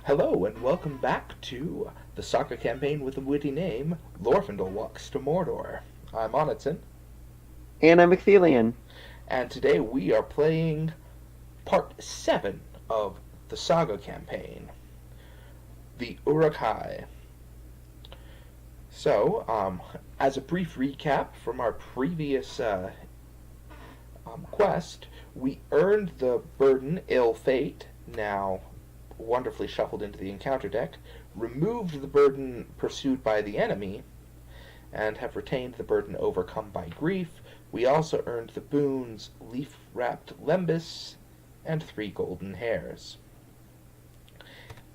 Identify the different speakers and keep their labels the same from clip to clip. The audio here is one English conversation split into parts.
Speaker 1: Hello and welcome back to the saga campaign with the witty name Lorefindel Walks to Mordor. I'm Onitson,
Speaker 2: And I'm McFelian.
Speaker 1: and today we are playing part 7 of the saga campaign, the Uruk-hai. As a brief recap from our previous quest, we earned the burden Ill Fate, now wonderfully shuffled into the encounter deck, removed the burden Pursued by the Enemy, and have retained the burden Overcome by Grief. We also earned the boons Leaf-Wrapped Lembas and 3 golden hairs.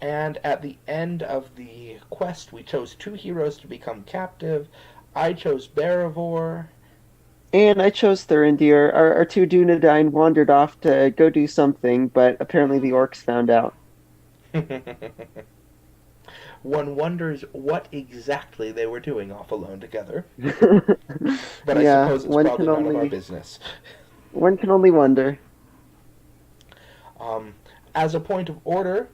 Speaker 1: And at the end of the quest, we chose 2 heroes to become captive. I chose Beravor.
Speaker 2: And I chose Thurindir. Our two Dunedain wandered off to go do something, but apparently the orcs found out.
Speaker 1: One wonders what exactly they were doing off alone together, but I
Speaker 2: Yeah,
Speaker 1: suppose it's probably none of our business.
Speaker 2: one can only wonder.
Speaker 1: Um, as a point of order,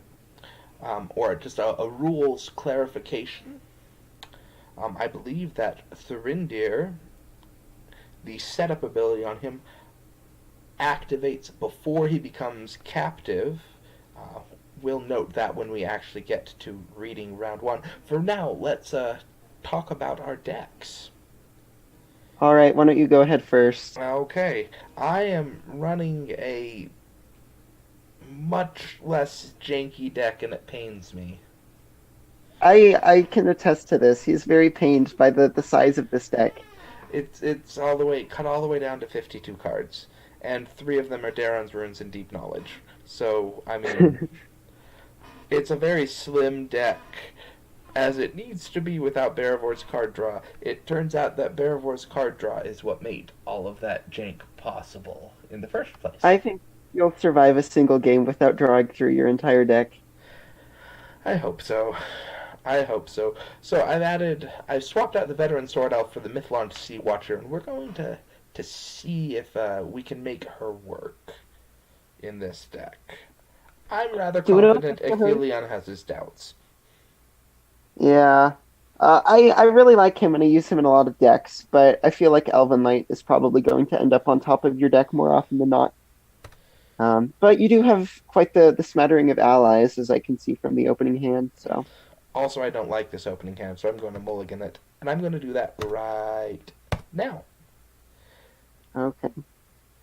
Speaker 1: or just a rules clarification, I believe that Thurindir, the setup ability on him, activates before he becomes captive. We'll note that when we actually get to reading round 1. For now, let's talk about our decks.
Speaker 2: All right, why don't you go ahead first?
Speaker 1: Okay, I am running a much less janky deck, and it pains me.
Speaker 2: I can attest to this. He's very pained by the size of this deck.
Speaker 1: It's all the way cut all the way down to 52 cards, and 3 of them are Daron's Runes and Deep Knowledge. So I mean, it's a very slim deck, as it needs to be without Beravor's card draw. It turns out that Beravor's card draw is what made all of that jank possible in the first place.
Speaker 2: I think you'll survive a single game without drawing through your entire deck.
Speaker 1: I hope so. I hope so. So I've swapped out the Veteran Sword Elf for the Mythlond Sea Watcher, and we're going to see if we can make her work in this deck. I'm rather
Speaker 2: Do you know
Speaker 1: confident
Speaker 2: for her?
Speaker 1: Ecthelion has his doubts.
Speaker 2: Yeah. I really like him and I use him in a lot of decks, but I feel like Elven Light is probably going to end up on top of your deck more often than not. But you do have quite the smattering of allies, as I can see from the opening hand. So,
Speaker 1: Also, I don't like this opening hand, so I'm going to mulligan it. And I'm going to do that right now.
Speaker 2: okay.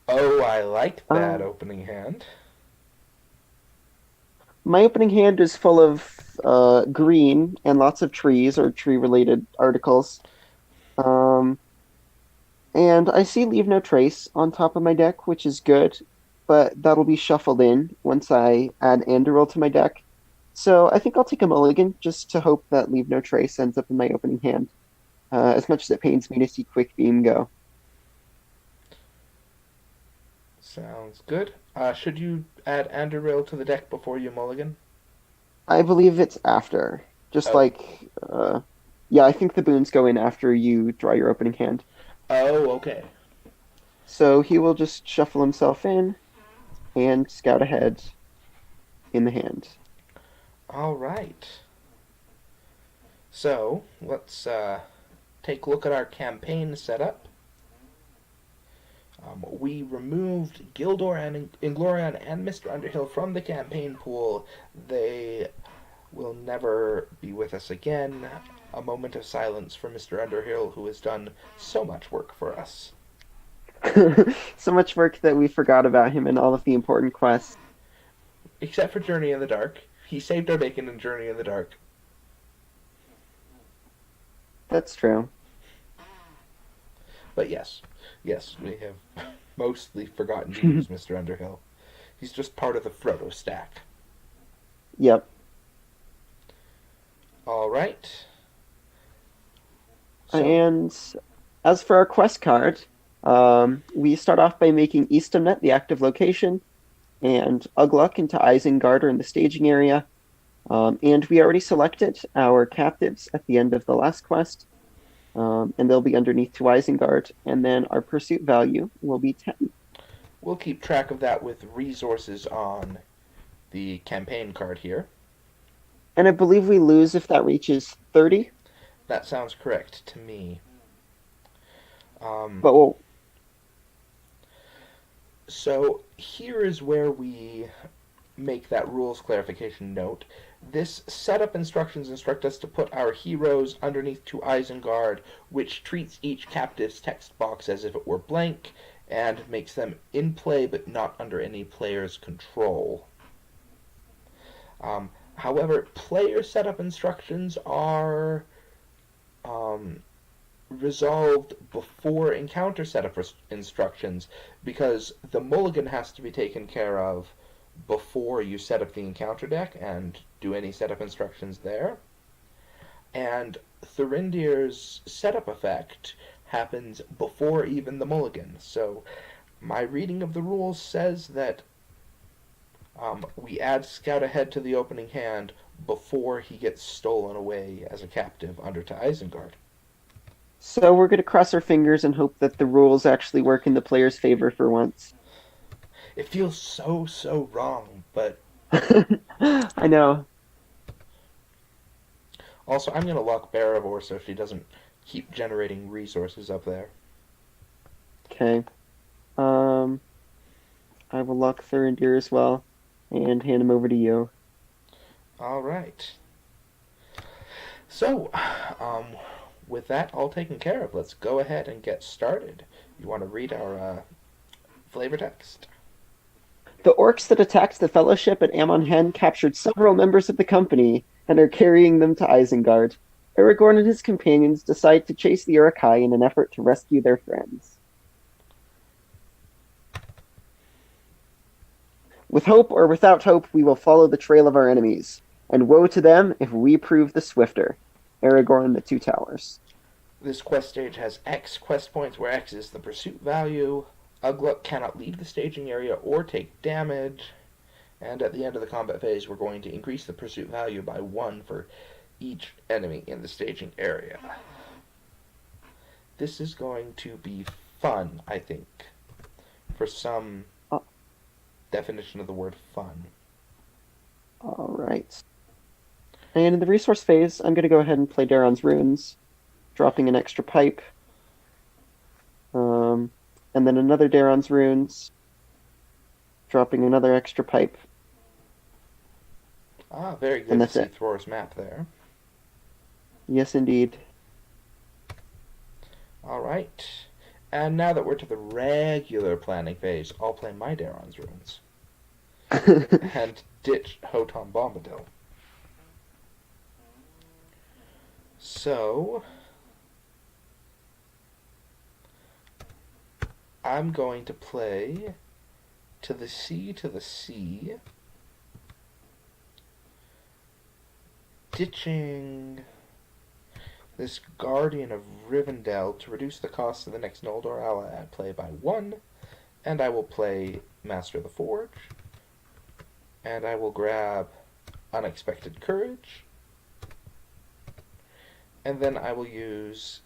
Speaker 1: Oh, I like that
Speaker 2: Um,
Speaker 1: opening hand.
Speaker 2: my opening hand is full of green and lots of trees or tree-related articles. Um, and I see Leave No Trace on top of my deck, which is good, but that'll be shuffled in once I add Anduril to my deck. So I think I'll take a mulligan just to hope that Leave No Trace ends up in my opening hand. As much as it pains me to see Quick Beam go.
Speaker 1: Sounds good. Should you add Anduril to the deck before you mulligan?
Speaker 2: I believe it's after. Just
Speaker 1: Oh.
Speaker 2: like, yeah, I think the boons go in after you draw your opening hand.
Speaker 1: Oh, okay.
Speaker 2: So he will just shuffle himself in and scout ahead in the hand.
Speaker 1: All right. So, let's take a look at our campaign setup. We removed Gildor and Inglorion and Mr. Underhill from the campaign pool. They will never be with us again. A moment of silence for Mr. Underhill, who has done so much work for us.
Speaker 2: So much work that we forgot about him in all of the important quests.
Speaker 1: Except for Journey in the Dark. He saved our bacon in Journey in the Dark.
Speaker 2: That's true.
Speaker 1: But yes, we have mostly forgotten to use Mr. Underhill. He's just part of the Frodo stack.
Speaker 2: Yep.
Speaker 1: All right. So,
Speaker 2: And as for our quest card, we start off by making Eastamnet the active location and Ugluk into Isengard are in the staging area. And we already selected our captives at the end of the last quest, and they'll be underneath to Isengard, and then our pursuit value will be 10.
Speaker 1: we'll keep track of that with resources on the campaign card here.
Speaker 2: And I believe we lose if that reaches 30.
Speaker 1: That sounds correct to me. Um,
Speaker 2: But we'll,
Speaker 1: so here is where we make that rules clarification note. This setup instructions instruct us to put our heroes underneath to Isengard, which treats each captive's text box as if it were blank, and makes them in play but not under any player's control. However, player setup instructions are um, resolved before encounter setup instructions because the mulligan has to be taken care of before you set up the encounter deck and do any setup instructions there. And Thurindir's setup effect happens before even the mulligan. So my reading of the rules says that we add Scout Ahead to the opening hand before he gets stolen away as a captive under to Isengard.
Speaker 2: so we're going to cross our fingers and hope that the rules actually work in the player's favor for once.
Speaker 1: It feels so wrong, but
Speaker 2: I know.
Speaker 1: also I'm going to lock Beravor so she doesn't keep generating resources up there.
Speaker 2: Okay. Um, I will lock Thurindir as well and hand him over to you.
Speaker 1: All right. So, um, with that all taken care of, let's go ahead and get started. You want to read our flavor text?
Speaker 2: The orcs that attacked the Fellowship at Amon Hen captured several members of the company and are carrying them to Isengard. Aragorn and his companions decide to chase the Uruk-hai in an effort to rescue their friends. With hope or without hope, we will follow the trail of our enemies, and woe to them if we prove the swifter. Aragorn, the Two Towers.
Speaker 1: This quest stage has X quest points, where X is the pursuit value. Ugluk cannot leave the staging area or take damage. And at the end of the combat phase, we're going to increase the pursuit value by 1 for each enemy in the staging area. This is going to be fun, I think, for some definition of the word fun.
Speaker 2: All right. And in the resource phase, I'm going to go ahead and play Daron's Runes, dropping an extra pipe. And then another Daron's Runes, dropping another extra pipe.
Speaker 1: Ah, very good
Speaker 2: And
Speaker 1: to
Speaker 2: that's
Speaker 1: see
Speaker 2: it.
Speaker 1: Thor's map there.
Speaker 2: Yes, indeed.
Speaker 1: All right. And now that we're to the regular planning phase, I'll play my Daron's Runes and ditch Hoton Bombadil. So, I'm going to play to the sea, ditching this Guardian of Rivendell to reduce the cost of the next Noldor ally at play by 1, and I will play Master of the Forge, and I will grab Unexpected Courage, and then I will use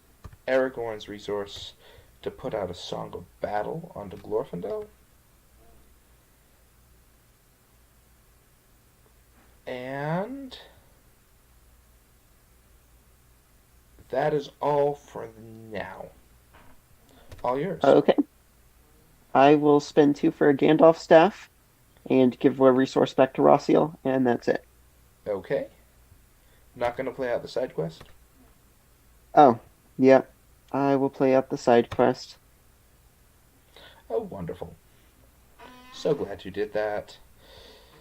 Speaker 1: Aragorn's resource to put out a Song of Battle onto Glorfindel. And that is all for now. All yours.
Speaker 2: Okay. I will spend 2 for a Gandalf staff and give a resource back to Rossiel, and that's it.
Speaker 1: Okay. Not going to play out the side quest?
Speaker 2: Oh, yeah. I will play out the side quest.
Speaker 1: Oh, wonderful. So glad you did that.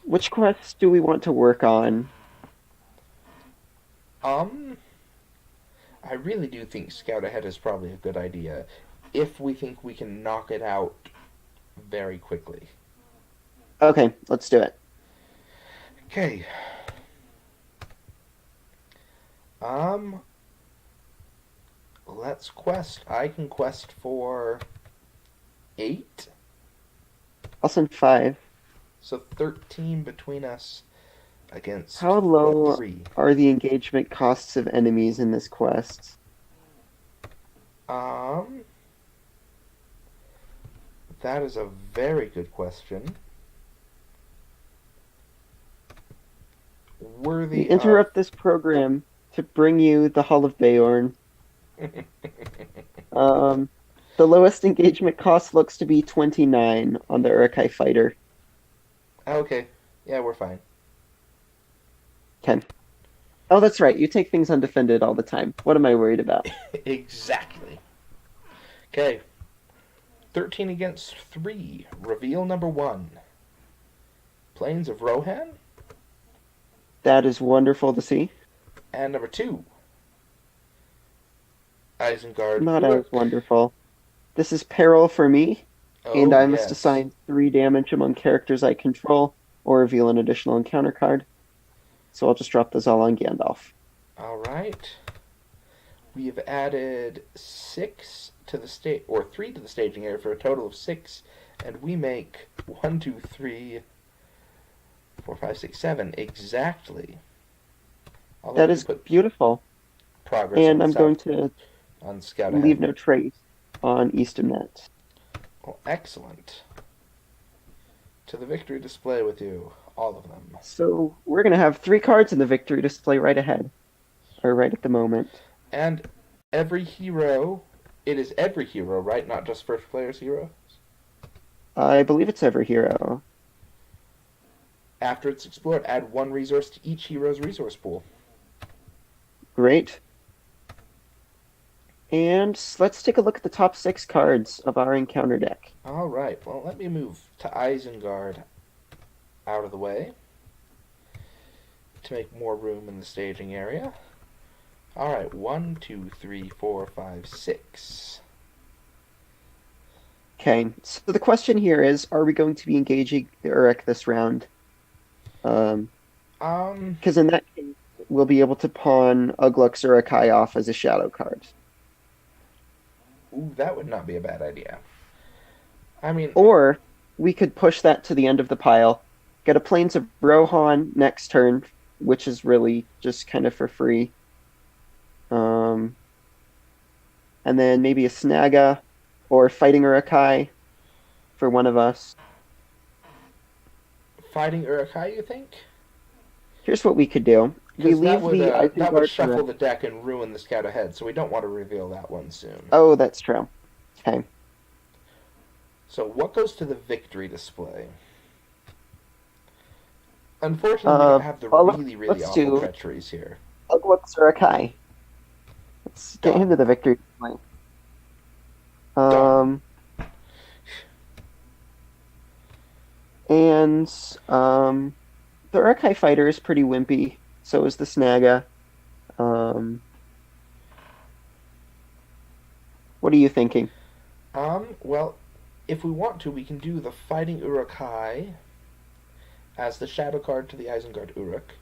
Speaker 2: Which quests do we want to work on?
Speaker 1: I really do think Scout Ahead is probably a good idea if we think we can knock it out very quickly.
Speaker 2: Okay, let's do it.
Speaker 1: Okay. Let's quest. I can quest for 8.
Speaker 2: I'll send 5.
Speaker 1: So 13 between us against
Speaker 2: How low
Speaker 1: 3.
Speaker 2: are the engagement costs of enemies in this quest?
Speaker 1: That is a very good question.
Speaker 2: We
Speaker 1: worthy of.
Speaker 2: interrupt this program to bring you the Hall of Beorn. Um, the lowest engagement cost looks to be 29 on the Uruk-hai fighter.
Speaker 1: Okay, yeah, we're fine.
Speaker 2: 10. Oh, that's right. You take things undefended all the time. What am I worried about?
Speaker 1: Exactly. Okay, 13 against 3. Reveal number 1. Plains of Rohan.
Speaker 2: That is wonderful to see.
Speaker 1: And number 2. Isengard
Speaker 2: Not as
Speaker 1: Uruk.
Speaker 2: wonderful. This is peril for me, and
Speaker 1: Oh,
Speaker 2: I must
Speaker 1: yes.
Speaker 2: assign 3 damage among characters I control or reveal an additional encounter card. So I'll just drop those all on Gandalf.
Speaker 1: Alright. We have added 6 to the stage, or 3 to the staging area for a total of 6, and we make 1, 2, 3, 4, 5, 6, 7 exactly. I'll
Speaker 2: That
Speaker 1: let you
Speaker 2: is
Speaker 1: put
Speaker 2: beautiful.
Speaker 1: progress
Speaker 2: And
Speaker 1: on
Speaker 2: I'm
Speaker 1: south
Speaker 2: going to
Speaker 1: on scout
Speaker 2: leave
Speaker 1: ahead.
Speaker 2: no trace on Eastern Net.
Speaker 1: Oh, excellent. To the victory display with you, all of them.
Speaker 2: So we're going to have 3 cards in the victory display right ahead, or right at the moment.
Speaker 1: And every hero, it is every hero, right? Not just first player's hero.
Speaker 2: I believe it's every hero.
Speaker 1: After it's explored, add 1 resource to each hero's resource pool.
Speaker 2: Great. And let's take a look at the top 6 cards of our encounter deck.
Speaker 1: All right. Well, let me move to Isengard out of the way to make more room in the staging area. All right. 1, 2, 3, 4, 5, 6.
Speaker 2: Okay, so the question here is, are we going to be engaging the Uruk this round? Because in that case, we'll be able to pawn Ugluk's Uruk-hai off as a shadow card.
Speaker 1: Ooh, that would not be a bad idea. I mean,
Speaker 2: Or we could push that to the end of the pile, get a Plains of Rohan next turn, which is really just kind of for free. And then maybe a Snaga or Fighting Uruk-hai for one of us.
Speaker 1: fighting Uruk-hai, you think?
Speaker 2: Here's what we could do. We
Speaker 1: Because
Speaker 2: leave the
Speaker 1: that would
Speaker 2: Isengard
Speaker 1: shuffle
Speaker 2: Uruk.
Speaker 1: the deck and ruin the scout ahead, so we don't want to reveal that one soon.
Speaker 2: Oh, that's true. Okay.
Speaker 1: So what goes to the victory display? Unfortunately, we don't have the
Speaker 2: Well,
Speaker 1: really, really
Speaker 2: let's
Speaker 1: awful
Speaker 2: do
Speaker 1: treacheries here.
Speaker 2: Ugluk's Uruk-hai. Let's get him
Speaker 1: Done.
Speaker 2: to the victory point.
Speaker 1: Done.
Speaker 2: And the Uruk-hai fighter is pretty wimpy. So is the Snaga. What are you thinking?
Speaker 1: Well, if we want to, we can do the fighting Uruk-hai as the shadow card to the Isengard Uruk.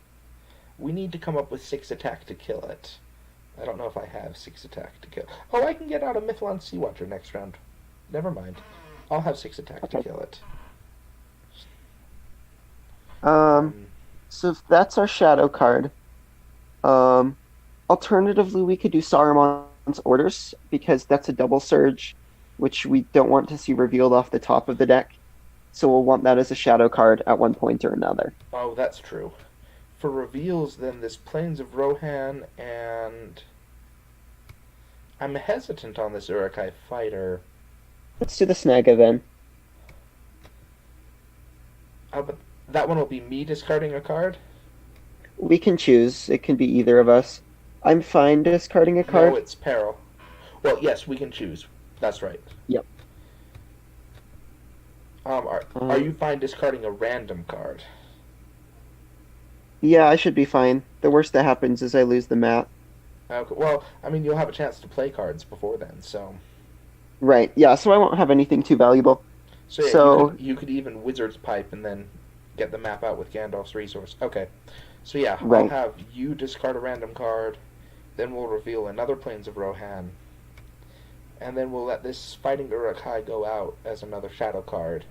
Speaker 1: We need to come up with 6 attack to kill it. I don't know if I have 6 attack to kill. Oh, I can get out a Mithlon Sea Watcher next round. Never mind. I'll have 6 attack to
Speaker 2: Okay.
Speaker 1: kill it.
Speaker 2: So if that's our shadow card. Alternatively, we could do Saruman's Orders because that's a double surge, which we don't want to see revealed off the top of the deck. So we'll want that as a shadow card at one point or another.
Speaker 1: Oh, that's true. For reveals, then, this Plains of Rohan, and I'm hesitant on this Uruk-hai fighter.
Speaker 2: Let's do the Snaga then.
Speaker 1: Oh, but that one will be me discarding a card?
Speaker 2: We can choose. It can be either of us. I'm fine discarding a
Speaker 1: No,
Speaker 2: card.
Speaker 1: it's peril. Well, yes, we can choose. That's right.
Speaker 2: Yep.
Speaker 1: Are you fine discarding a random card?
Speaker 2: Yeah, I should be fine. The worst that happens is I lose the map.
Speaker 1: Okay, well, I mean, you'll have a chance to play cards before then, so...
Speaker 2: Right, yeah, so I won't have anything too valuable.
Speaker 1: So, yeah,
Speaker 2: So,
Speaker 1: you could even Wizard's Pipe and then get the map out with Gandalf's resource. Okay. So, yeah, I'll
Speaker 2: right.
Speaker 1: have you discard a random card, then we'll reveal another Plains of Rohan, and then we'll let this Fighting Uruk-hai go out as another shadow card,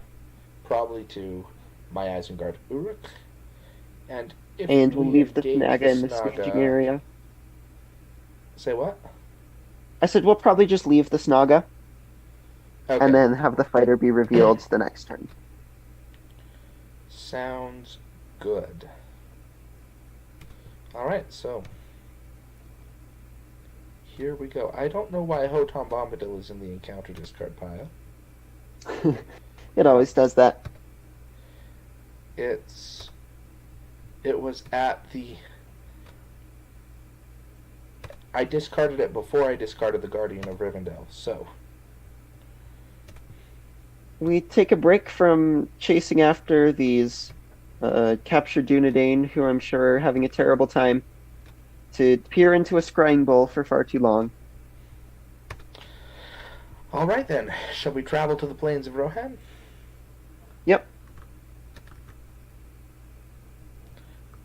Speaker 1: probably to my Isengard Uruk, and if
Speaker 2: And we'll
Speaker 1: we
Speaker 2: leave the
Speaker 1: engage
Speaker 2: Snaga in the
Speaker 1: Snaga...
Speaker 2: staging area.
Speaker 1: Say what?
Speaker 2: I said we'll probably just leave the Snaga
Speaker 1: Okay.
Speaker 2: and then have the fighter be revealed the next turn.
Speaker 1: Sounds good. Alright, so here we go. I don't know why Hoton Bombadil is in the encounter discard pile.
Speaker 2: It
Speaker 1: Um,
Speaker 2: always does that.
Speaker 1: it's it was at the I discarded it before I discarded the Guardian of Rivendell, so
Speaker 2: We take a break from chasing after these captured Dunedain, who I'm sure are having a terrible time, to peer into a scrying bowl for far too long.
Speaker 1: alright then. Shall we travel to the plains of Rohan?
Speaker 2: Yep.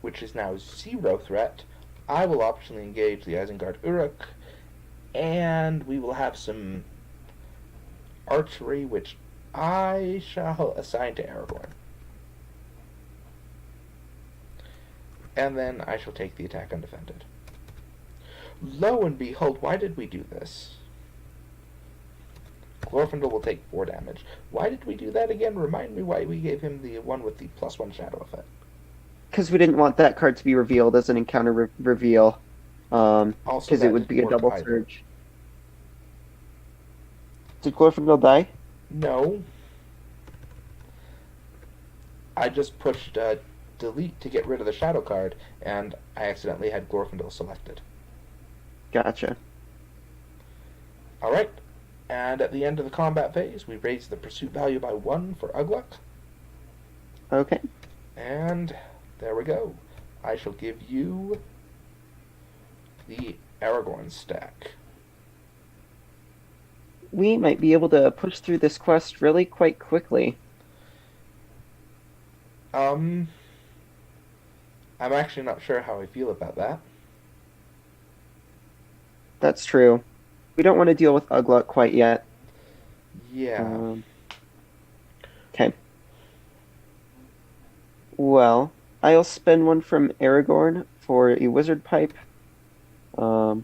Speaker 1: Which is now 0 threat. I will optionally engage the Isengard Uruk, and we will have some archery, which I shall assign to Aragorn. And then I shall take the attack undefended. Lo and behold, why did we do this? Glorfindel will take 4 damage. Why did we do that again? Remind me why we gave him the one with the +1 shadow effect.
Speaker 2: Because we didn't want that card to be revealed as an encounter reveal.
Speaker 1: Also,
Speaker 2: Because
Speaker 1: that
Speaker 2: it would be a
Speaker 1: didn't work
Speaker 2: double
Speaker 1: either.
Speaker 2: surge. Did Glorfindel die?
Speaker 1: No. I just pushed delete to get rid of the shadow card, and I accidentally had Glorfindel selected.
Speaker 2: Gotcha.
Speaker 1: Alright, and at the end of the combat phase, we raise the pursuit value by 1 for Ugluk,
Speaker 2: Okay.
Speaker 1: and there we go. I shall give you the Aragorn stack.
Speaker 2: We might be able to push through this quest really quite quickly.
Speaker 1: I'm actually not sure how I feel about that.
Speaker 2: That's true. We don't want to deal with Ugluk quite yet.
Speaker 1: Yeah.
Speaker 2: Okay. Well, I'll spend one from Aragorn for a wizard pipe. I'll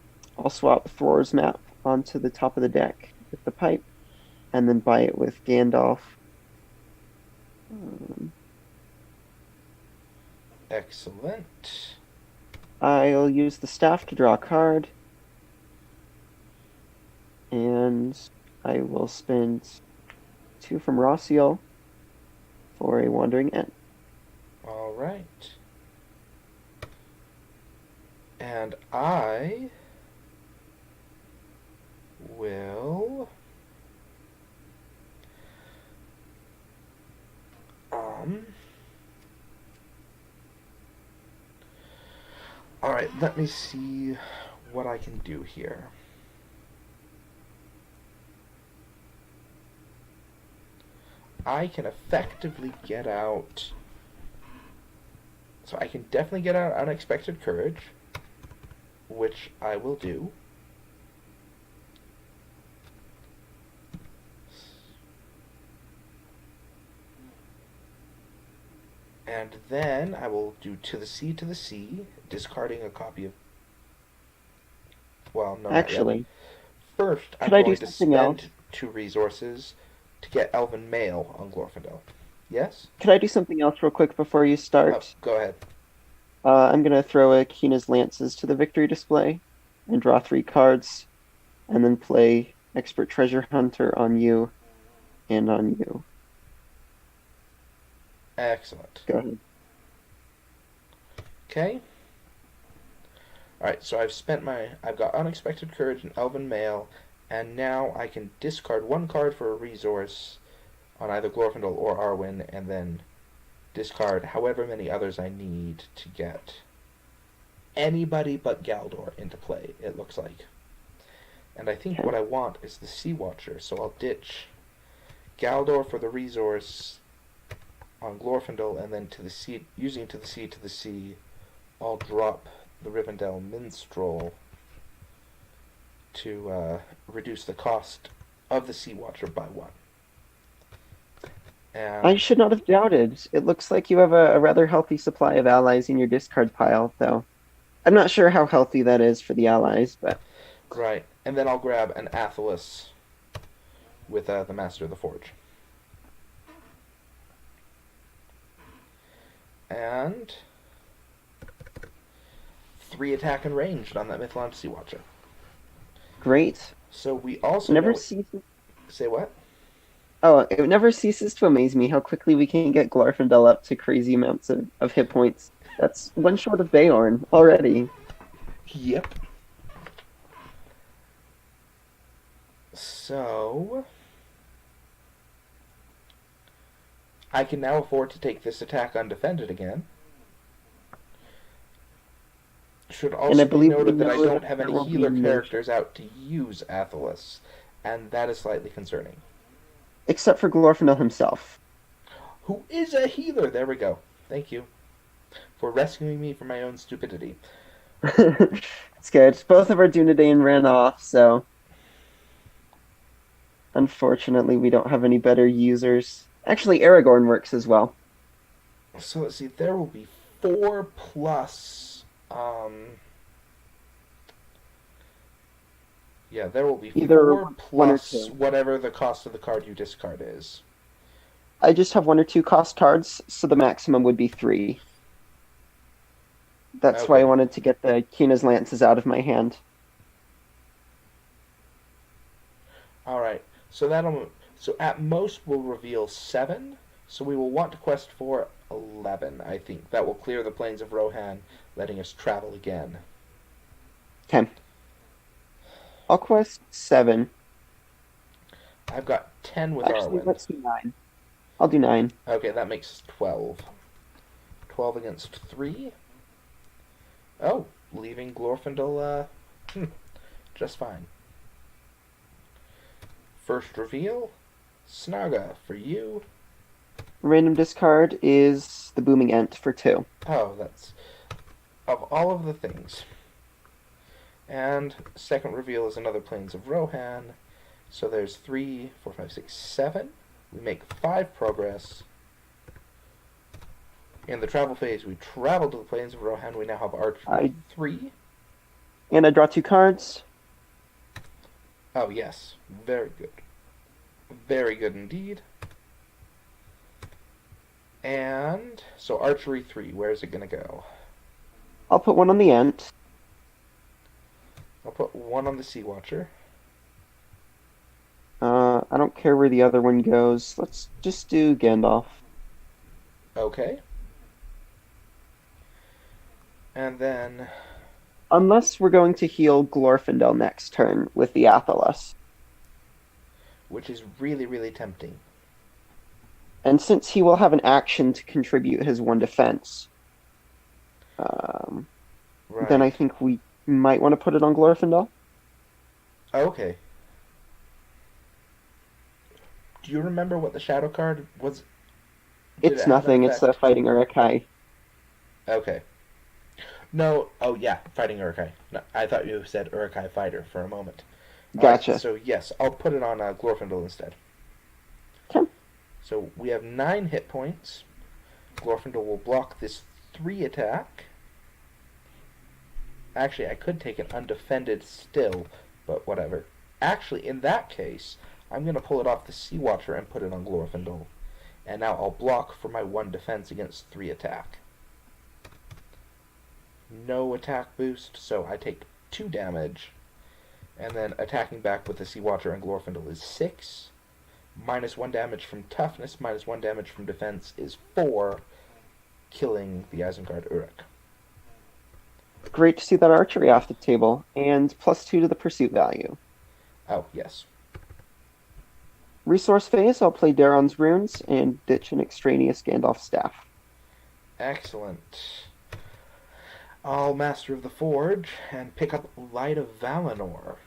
Speaker 2: swap Thor's map onto the top of the deck with the pipe, and then buy it with Gandalf.
Speaker 1: Excellent.
Speaker 2: I'll use the staff to draw a card, and I will spend 2 from Rossiel for a Wandering End.
Speaker 1: Alright. And I will alright, let me see what I can do here. I can effectively get out, so I can definitely get out Unexpected Courage, which I will do. And then I will do To the Sea, discarding a copy of... Well, no, not yet.
Speaker 2: Actually,
Speaker 1: First, I'm
Speaker 2: could I do
Speaker 1: going to
Speaker 2: something else?
Speaker 1: spend 2 resources to get Elven Mail on Glorfindel. Yes?
Speaker 2: Could I do something else real quick before you
Speaker 1: Oh,
Speaker 2: start?
Speaker 1: go ahead.
Speaker 2: I'm gonna throw a Kina's Lances to the victory display and draw 3 cards, and then play Expert Treasure Hunter on you and on you.
Speaker 1: Excellent.
Speaker 2: Go ahead.
Speaker 1: Okay. Alright, so I've got Unexpected Courage and Elven Mail, and now I can discard 1 card for a resource on either Glorfindel or Arwen, and then discard however many others I need to get anybody but Galdor into play, it looks like. And I think
Speaker 2: Okay.
Speaker 1: what I want is the Sea Watcher, so I'll ditch Galdor for the resource on Glorfindel, and then using To the Sea, I'll drop the Rivendell Minstrel to reduce the cost of the Sea Watcher by 1. And
Speaker 2: I should not have doubted. It looks like you have a rather healthy supply of allies in your discard pile, though. I'm not sure how healthy that is for the allies, but
Speaker 1: right, and then I'll grab an Athelas with the Master of the Forge. And 3 attack and ranged on that Mythalon Sea Watcher.
Speaker 2: Great.
Speaker 1: So we also
Speaker 2: Never
Speaker 1: know...
Speaker 2: ceases.
Speaker 1: Say what?
Speaker 2: Oh, it never ceases to amaze me how quickly we can get Glorfindel up to crazy amounts of hit points. That's one short of Beorn already.
Speaker 1: Yep. So... I can now afford to take this attack undefended again. Should
Speaker 2: And I
Speaker 1: also be
Speaker 2: believe we
Speaker 1: noted that I
Speaker 2: know
Speaker 1: don't
Speaker 2: that
Speaker 1: have
Speaker 2: there
Speaker 1: any
Speaker 2: will be
Speaker 1: healer
Speaker 2: no
Speaker 1: characters out to use Athelas, and that is slightly concerning.
Speaker 2: except for Glorfindel himself.
Speaker 1: Who is a healer? There we go. Thank you for rescuing me from my own stupidity.
Speaker 2: It's good. Both of our Dunedain ran off, so unfortunately we don't have any better users. Actually, Aragorn works as well.
Speaker 1: So let's see, there will be 4 plus... yeah, there will be
Speaker 2: Either
Speaker 1: 4
Speaker 2: one or
Speaker 1: plus
Speaker 2: two.
Speaker 1: whatever the cost of the card you discard is.
Speaker 2: I just have one or two cost cards, so the maximum would be 3. That's why I
Speaker 1: Okay.
Speaker 2: wanted to get the Kina's Lances out of my hand.
Speaker 1: Alright, so that'll... So at most we'll reveal 7, so we will want to quest for 11, I think. That will clear the plains of Rohan, letting us travel again.
Speaker 2: Okay. I'll quest 7.
Speaker 1: I've got 10 with
Speaker 2: Actually,
Speaker 1: Arwen.
Speaker 2: let's do 9. I'll do 9.
Speaker 1: Okay, that makes 12. 12 against 3. Oh, leaving Glorfindel, just fine. First reveal, Snaga for you.
Speaker 2: Random discard is the Booming Ent for 2.
Speaker 1: Oh, that's... Of all of the things. And second reveal is another Plains of Rohan. So there's 3, 4, 5, 6, 7. We make 5 progress. In the travel phase, we travel to the Plains of Rohan. We now have Archery 3.
Speaker 2: And I draw 2 cards.
Speaker 1: Oh, yes. Very good. Very good indeed. And so Archery 3, where's it going to go?
Speaker 2: I'll put 1 on the Ent.
Speaker 1: I'll put 1 on the Sea Watcher.
Speaker 2: I don't care where the other one goes. Let's just do Gandalf.
Speaker 1: Okay. And then...
Speaker 2: Unless we're going to heal Glorfindel next turn with the Athelas.
Speaker 1: which is really, really tempting.
Speaker 2: And since he will have an action to contribute his 1 defense,
Speaker 1: Right.
Speaker 2: then I think we might want to put it on Glorfindel.
Speaker 1: Okay. Do you remember what the shadow card was? Did
Speaker 2: It's
Speaker 1: it have an
Speaker 2: nothing, it's
Speaker 1: effect?
Speaker 2: fighting Uruk-hai.
Speaker 1: Okay. No, oh yeah, fighting Uruk-hai. No, I thought you said Uruk-hai fighter for a moment.
Speaker 2: Gotcha.
Speaker 1: Alright, so yes, I'll put it on Glorfindel instead.
Speaker 2: Okay.
Speaker 1: So we have 9 hit points. Glorfindel will block this 3 attack. Actually, I could take it undefended still, but whatever. Actually, in that case, I'm going to pull it off the Sea Watcher and put it on Glorfindel. And now I'll block for my 1 defense against 3 attack. No attack boost, so I take 2 damage. And then attacking back with the Sea Watcher and Glorfindel is 6. Minus 1 damage from toughness, minus 1 damage from defense is 4, killing the Isengard Uruk.
Speaker 2: Great to see that archery off the table, and +2 to the pursuit value.
Speaker 1: Oh, yes.
Speaker 2: Resource phase, I'll play Daron's Runes and ditch an extraneous Gandalf staff.
Speaker 1: Excellent. I'll Master of the Forge and pick up Light of Valinor.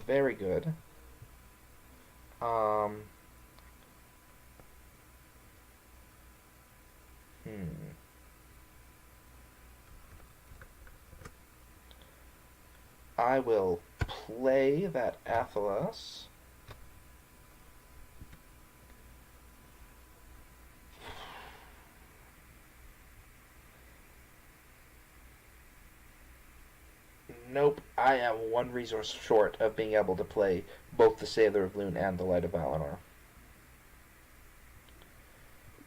Speaker 1: Very good. I will play that Athelas. Nope, I am 1 resource short of being able to play both the Sailor of Loon and the Light of Valinor.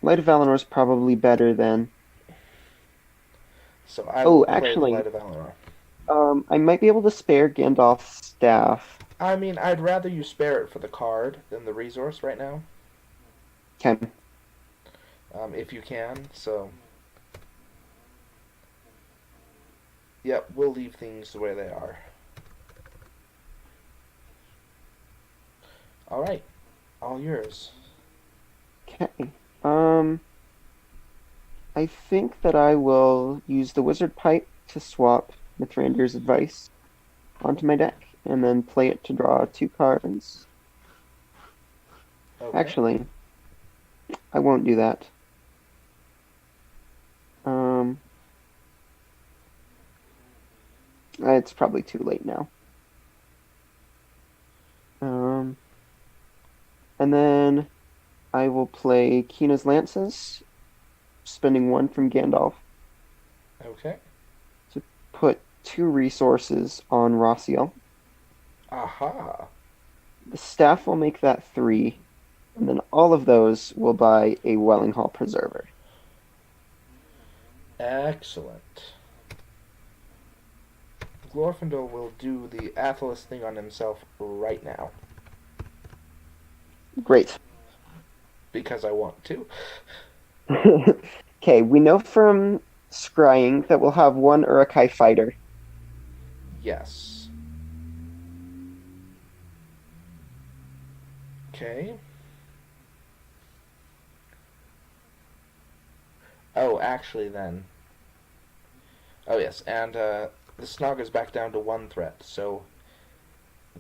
Speaker 2: Light of Valinor is probably better than.
Speaker 1: So I will
Speaker 2: Oh,
Speaker 1: play the
Speaker 2: actually,
Speaker 1: Light of Valinor.
Speaker 2: I might be able to spare Gandalf's staff.
Speaker 1: I mean, I'd rather you spare it for the card than the resource right now,
Speaker 2: Can.
Speaker 1: if you can. So, yep, we'll leave things the way they are. All right, all yours.
Speaker 2: Okay. Um, I think that I will use the Wizard Pipe to swap Mithrandir's Advice onto my deck, and then play it to draw 2 cards.
Speaker 1: Okay.
Speaker 2: Actually, I won't do that. Um, it's probably too late now. Um, and then I will play Kina's Lances, spending 1 from Gandalf
Speaker 1: Okay.
Speaker 2: to put 2 resources on Rossiel.
Speaker 1: Aha.
Speaker 2: The staff will make that 3, and then all of those will buy a Welling Hall Preserver.
Speaker 1: Excellent. Glorfindel will do the Athelas thing on himself right now
Speaker 2: Great.
Speaker 1: because I want to.
Speaker 2: Okay, we know from scrying that we'll have 1 Uruk-hai fighter.
Speaker 1: Yes. Okay. Oh, actually, then. Oh, yes, and the Snog is back down to 1 threat, so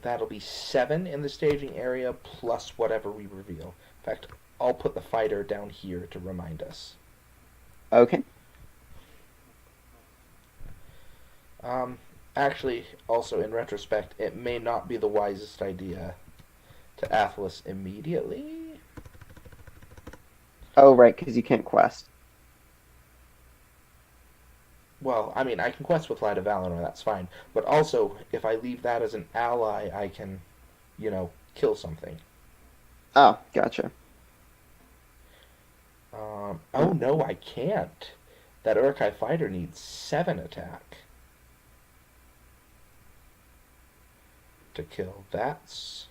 Speaker 1: that'll be 7 in the staging area plus whatever we reveal. In fact, I'll put the fighter down here to remind us.
Speaker 2: Okay.
Speaker 1: Actually, also in retrospect, it may not be the wisest idea to Athelas immediately.
Speaker 2: Oh, right, because you can't quest.
Speaker 1: Well, I mean, I can quest with Light of Valinor, that's fine. But also, if I leave that as an ally, I can, kill something.
Speaker 2: Oh, gotcha.
Speaker 1: Oh no, I can't. That Uruk-hai fighter needs 7 attack to kill. That's...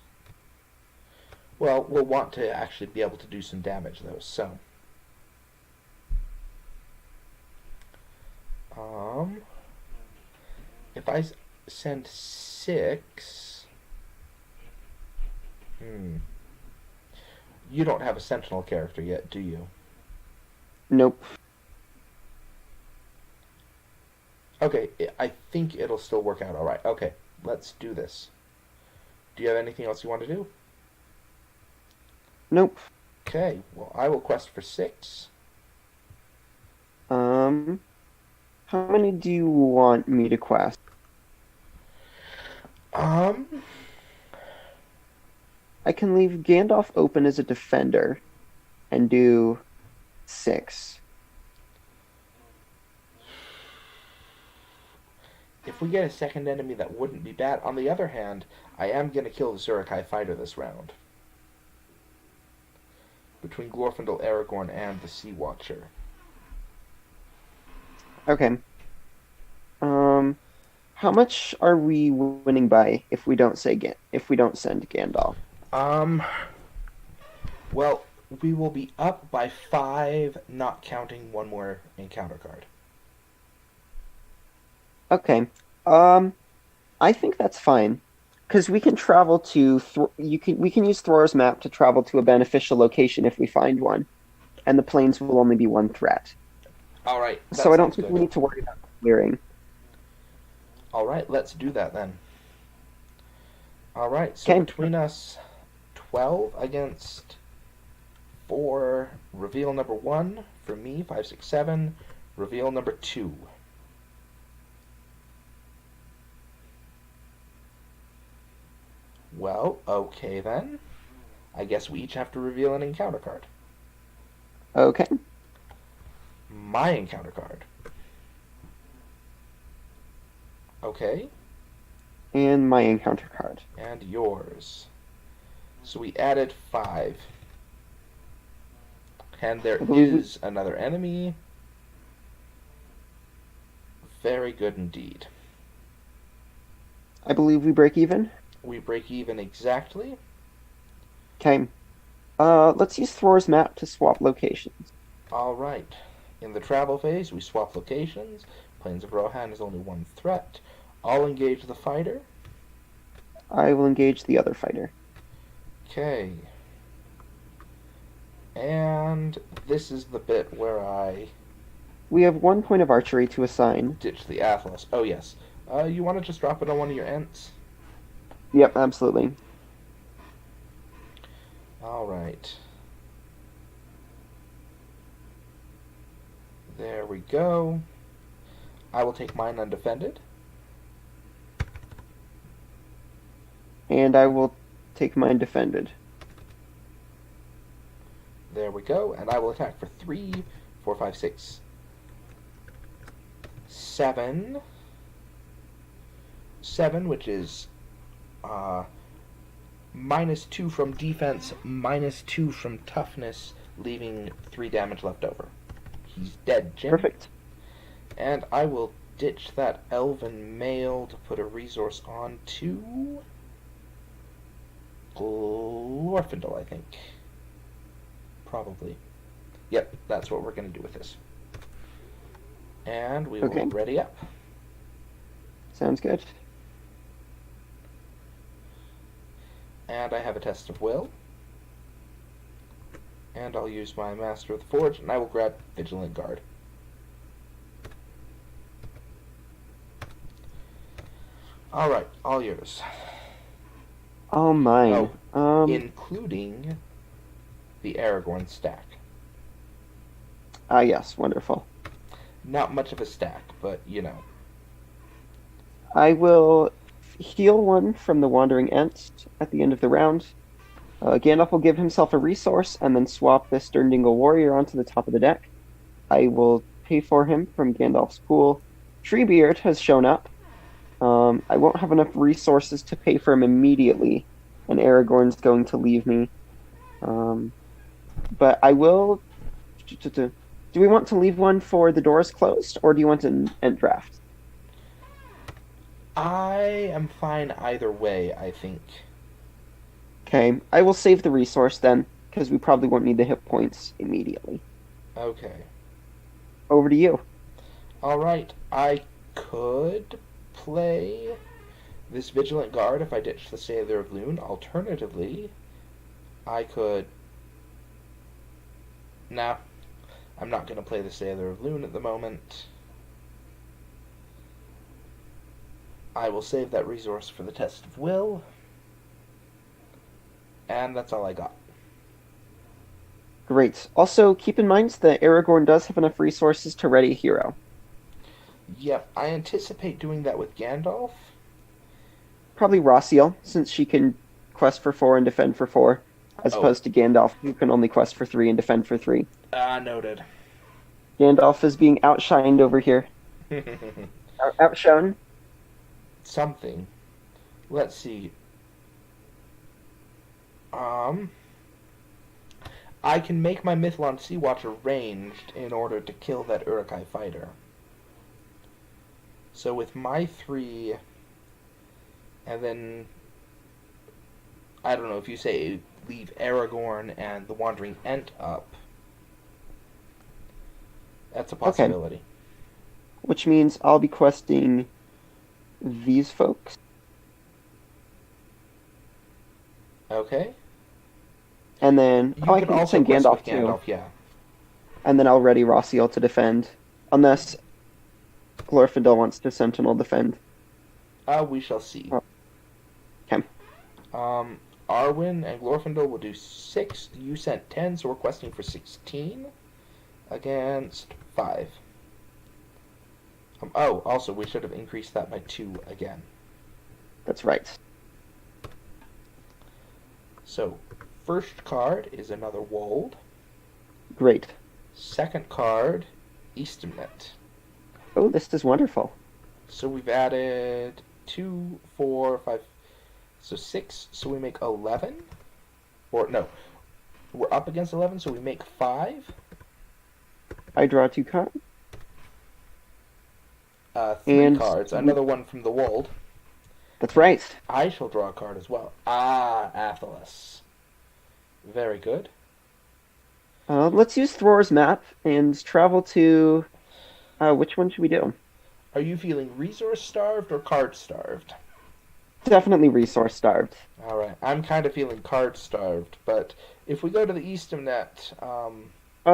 Speaker 1: Well, we'll want to actually be able to do some damage, though, so... If I send 6... You don't have a Sentinel character yet, do you?
Speaker 2: Nope.
Speaker 1: Okay, I think it'll still work out alright. Okay, let's do this. Do you have anything else you want to do?
Speaker 2: Nope.
Speaker 1: Okay, well, I will quest for 6.
Speaker 2: How many do you want me to quest?
Speaker 1: Um,
Speaker 2: I can leave Gandalf open as a defender and do 6.
Speaker 1: if we get a second enemy, that wouldn't be bad. On the other hand, I am going to kill the Uruk-hai fighter this round. Between Glorfindel, Aragorn, and the Sea Watcher.
Speaker 2: Okay. How much are we winning by if we don't send Gandalf?
Speaker 1: Well, we will be up by 5, not counting one more encounter card.
Speaker 2: Okay. I think that's fine. Because we can travel to we can use Thror's map to travel to a beneficial location if we find one, and the planes will only be 1 threat.
Speaker 1: All right.
Speaker 2: So I don't think we need to worry about clearing.
Speaker 1: All right, let's do that then. All right, so between us, 12 against 4. Reveal number 1 for me, 5, 6, 7. Reveal number 2. Well, okay then. I guess we each have to reveal an encounter card.
Speaker 2: Okay.
Speaker 1: My encounter card. Okay.
Speaker 2: And my encounter card.
Speaker 1: And yours. So we added 5. And there
Speaker 2: I believe we,
Speaker 1: is another enemy. Very good indeed.
Speaker 2: I believe we break even.
Speaker 1: We break even exactly.
Speaker 2: Okay. Let's use Thor's map to swap locations.
Speaker 1: Alright. In the travel phase, we swap locations. Plains of Rohan is only one threat. I'll engage the fighter.
Speaker 2: I will engage the other fighter.
Speaker 1: Okay. And this is the bit where I
Speaker 2: We have 1 point of archery to assign.
Speaker 1: ditch the Atlas. Oh, yes. You want to just drop it on one of your Ents?
Speaker 2: Yep, absolutely.
Speaker 1: Alright. There we go. I will take mine undefended.
Speaker 2: And I will take mine defended.
Speaker 1: There we go. And I will attack for 3, 4, 5, 6, 7. 7, which is -2 from defense, -2 from toughness, leaving 3 damage left over. He's dead, Jim.
Speaker 2: Perfect.
Speaker 1: And I will ditch that elven male to put a resource on to Lorefindel, I think. Probably. Yep, that's what we're going to do with this. And we
Speaker 2: Okay.
Speaker 1: will ready up.
Speaker 2: Sounds good.
Speaker 1: And I have a test of will. And I'll use my Master of the Forge, and I will grab Vigilant Guard. Alright, all yours.
Speaker 2: All mine.
Speaker 1: Including the Aragorn stack.
Speaker 2: Yes, wonderful.
Speaker 1: Not much of a stack, but you know.
Speaker 2: I will heal one from the Wandering Ent at the end of the round. Gandalf will give himself a resource and then swap the Sterndingle Warrior onto the top of the deck. I will pay for him from Gandalf's pool. Treebeard has shown up. I won't have enough resources to pay for him immediately, and Aragorn's going to leave me. But I will. Do we want to leave one for the doors closed, or do you want an end draft?
Speaker 1: I am fine either way, I think.
Speaker 2: Okay, I will save the resource then, because we probably won't need the hit points immediately.
Speaker 1: Okay.
Speaker 2: Over to you.
Speaker 1: Alright, I could play this Vigilant Guard if I ditch the Sailor of Loon. Alternatively, I could... Nah, I'm not going to play the Sailor of Loon at the moment. I will save that resource for the Test of Will. And that's all I got.
Speaker 2: Great. Also, keep in mind that Aragorn does have enough resources to ready a hero.
Speaker 1: Yep, I anticipate doing that with Gandalf.
Speaker 2: Probably Rossiel, since she can quest for 4 and defend for 4, as opposed to Gandalf, who can only quest for 3 and defend for 3.
Speaker 1: Noted.
Speaker 2: Gandalf is being outshined over here. Outshone.
Speaker 1: Something. Let's see. I can make my Mithlon Sea Watcher ranged in order to kill that Uruk-hai fighter. So with my 3, and then, I don't know, if you say leave Aragorn and the Wandering Ent up, that's a possibility.
Speaker 2: Okay. Which means I'll be questing these folks.
Speaker 1: Okay.
Speaker 2: And then
Speaker 1: You can also
Speaker 2: send
Speaker 1: quest
Speaker 2: Gandalf
Speaker 1: with Gandalf,
Speaker 2: too.
Speaker 1: yeah.
Speaker 2: And then I'll ready Rossiel to defend. Unless Glorfindel wants to Sentinel defend.
Speaker 1: We shall see.
Speaker 2: Okay.
Speaker 1: Arwen and Glorfindel will do 6. You sent 10, so we're questing for 16 against 5. Also, we should have increased that by 2 again.
Speaker 2: That's right.
Speaker 1: So, first card is another Wold.
Speaker 2: Great.
Speaker 1: Second card, Eastamnet.
Speaker 2: Oh, this is wonderful.
Speaker 1: So we've added 2, 4, 5, so 6, so we make 11? Or, no, We're up against 11, so we make 5.
Speaker 2: I draw 2 cards.
Speaker 1: 3
Speaker 2: And
Speaker 1: cards. Another one from the wold.
Speaker 2: that's right.
Speaker 1: I shall draw a card as well. Ah, Athelas. Very good.
Speaker 2: Let's use Thror's map and travel to... which one should we do?
Speaker 1: Are you feeling resource starved or card starved?
Speaker 2: Definitely resource starved.
Speaker 1: Alright, I'm kind of feeling card starved, but if we go to the Eastern Net,
Speaker 2: I'm
Speaker 1: you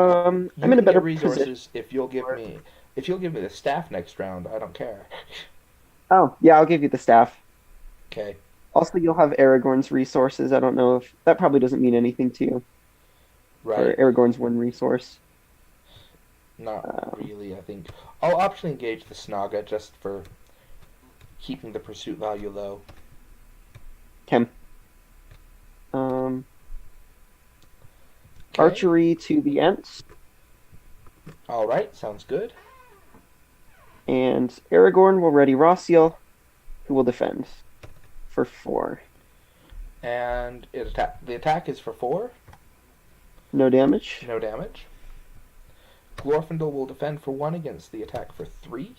Speaker 2: in a
Speaker 1: can
Speaker 2: better
Speaker 1: get resources
Speaker 2: position.
Speaker 1: if you'll give me the staff next round, I don't care.
Speaker 2: Oh, yeah, I'll give you the staff.
Speaker 1: Okay,
Speaker 2: Also, you'll have Aragorn's resources. I don't know if that probably doesn't mean anything to you. Or
Speaker 1: right.
Speaker 2: Aragorn's one resource.
Speaker 1: Not
Speaker 2: Um,
Speaker 1: really, I think. I'll optionally engage the Snaga just for keeping the pursuit value low.
Speaker 2: Chem. Um,
Speaker 1: Okay.
Speaker 2: Archery to the Ents.
Speaker 1: Alright, sounds good.
Speaker 2: And Aragorn will ready Rossiel, who will defend for 4.
Speaker 1: And the attack is for 4,
Speaker 2: No damage.
Speaker 1: no damage. Glorfindel will defend for 1 against the attack for 3.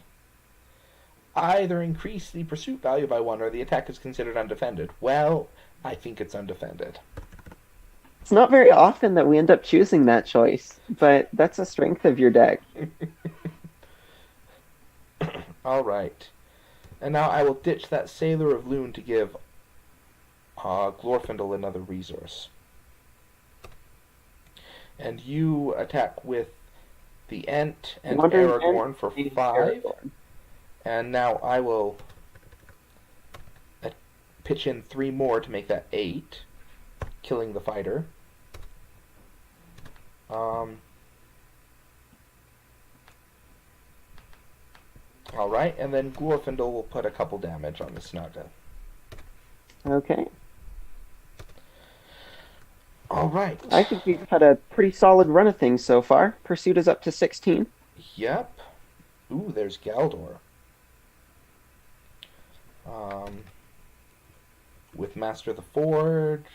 Speaker 1: Either increase the pursuit value by 1 or the attack is considered undefended. Well, I think it's undefended.
Speaker 2: It's not very often that we end up choosing that choice, but that's a strength of your deck.
Speaker 1: Alright. And now I will ditch that Sailor of Loon to give Glorfindel another resource. And you attack with the Ent and
Speaker 2: Wandering
Speaker 1: Aragorn
Speaker 2: Ent
Speaker 1: for
Speaker 2: and
Speaker 1: 5.
Speaker 2: Aragorn.
Speaker 1: And now I will pitch in 3 more to make that 8, killing the fighter. Alright, and then Glorfindel will put a couple damage on the Snaga.
Speaker 2: Okay.
Speaker 1: Alright.
Speaker 2: I think we've had a pretty solid run of things so far. Pursuit is up to 16.
Speaker 1: Yep. Ooh, there's Galdor. With Master of the Forge,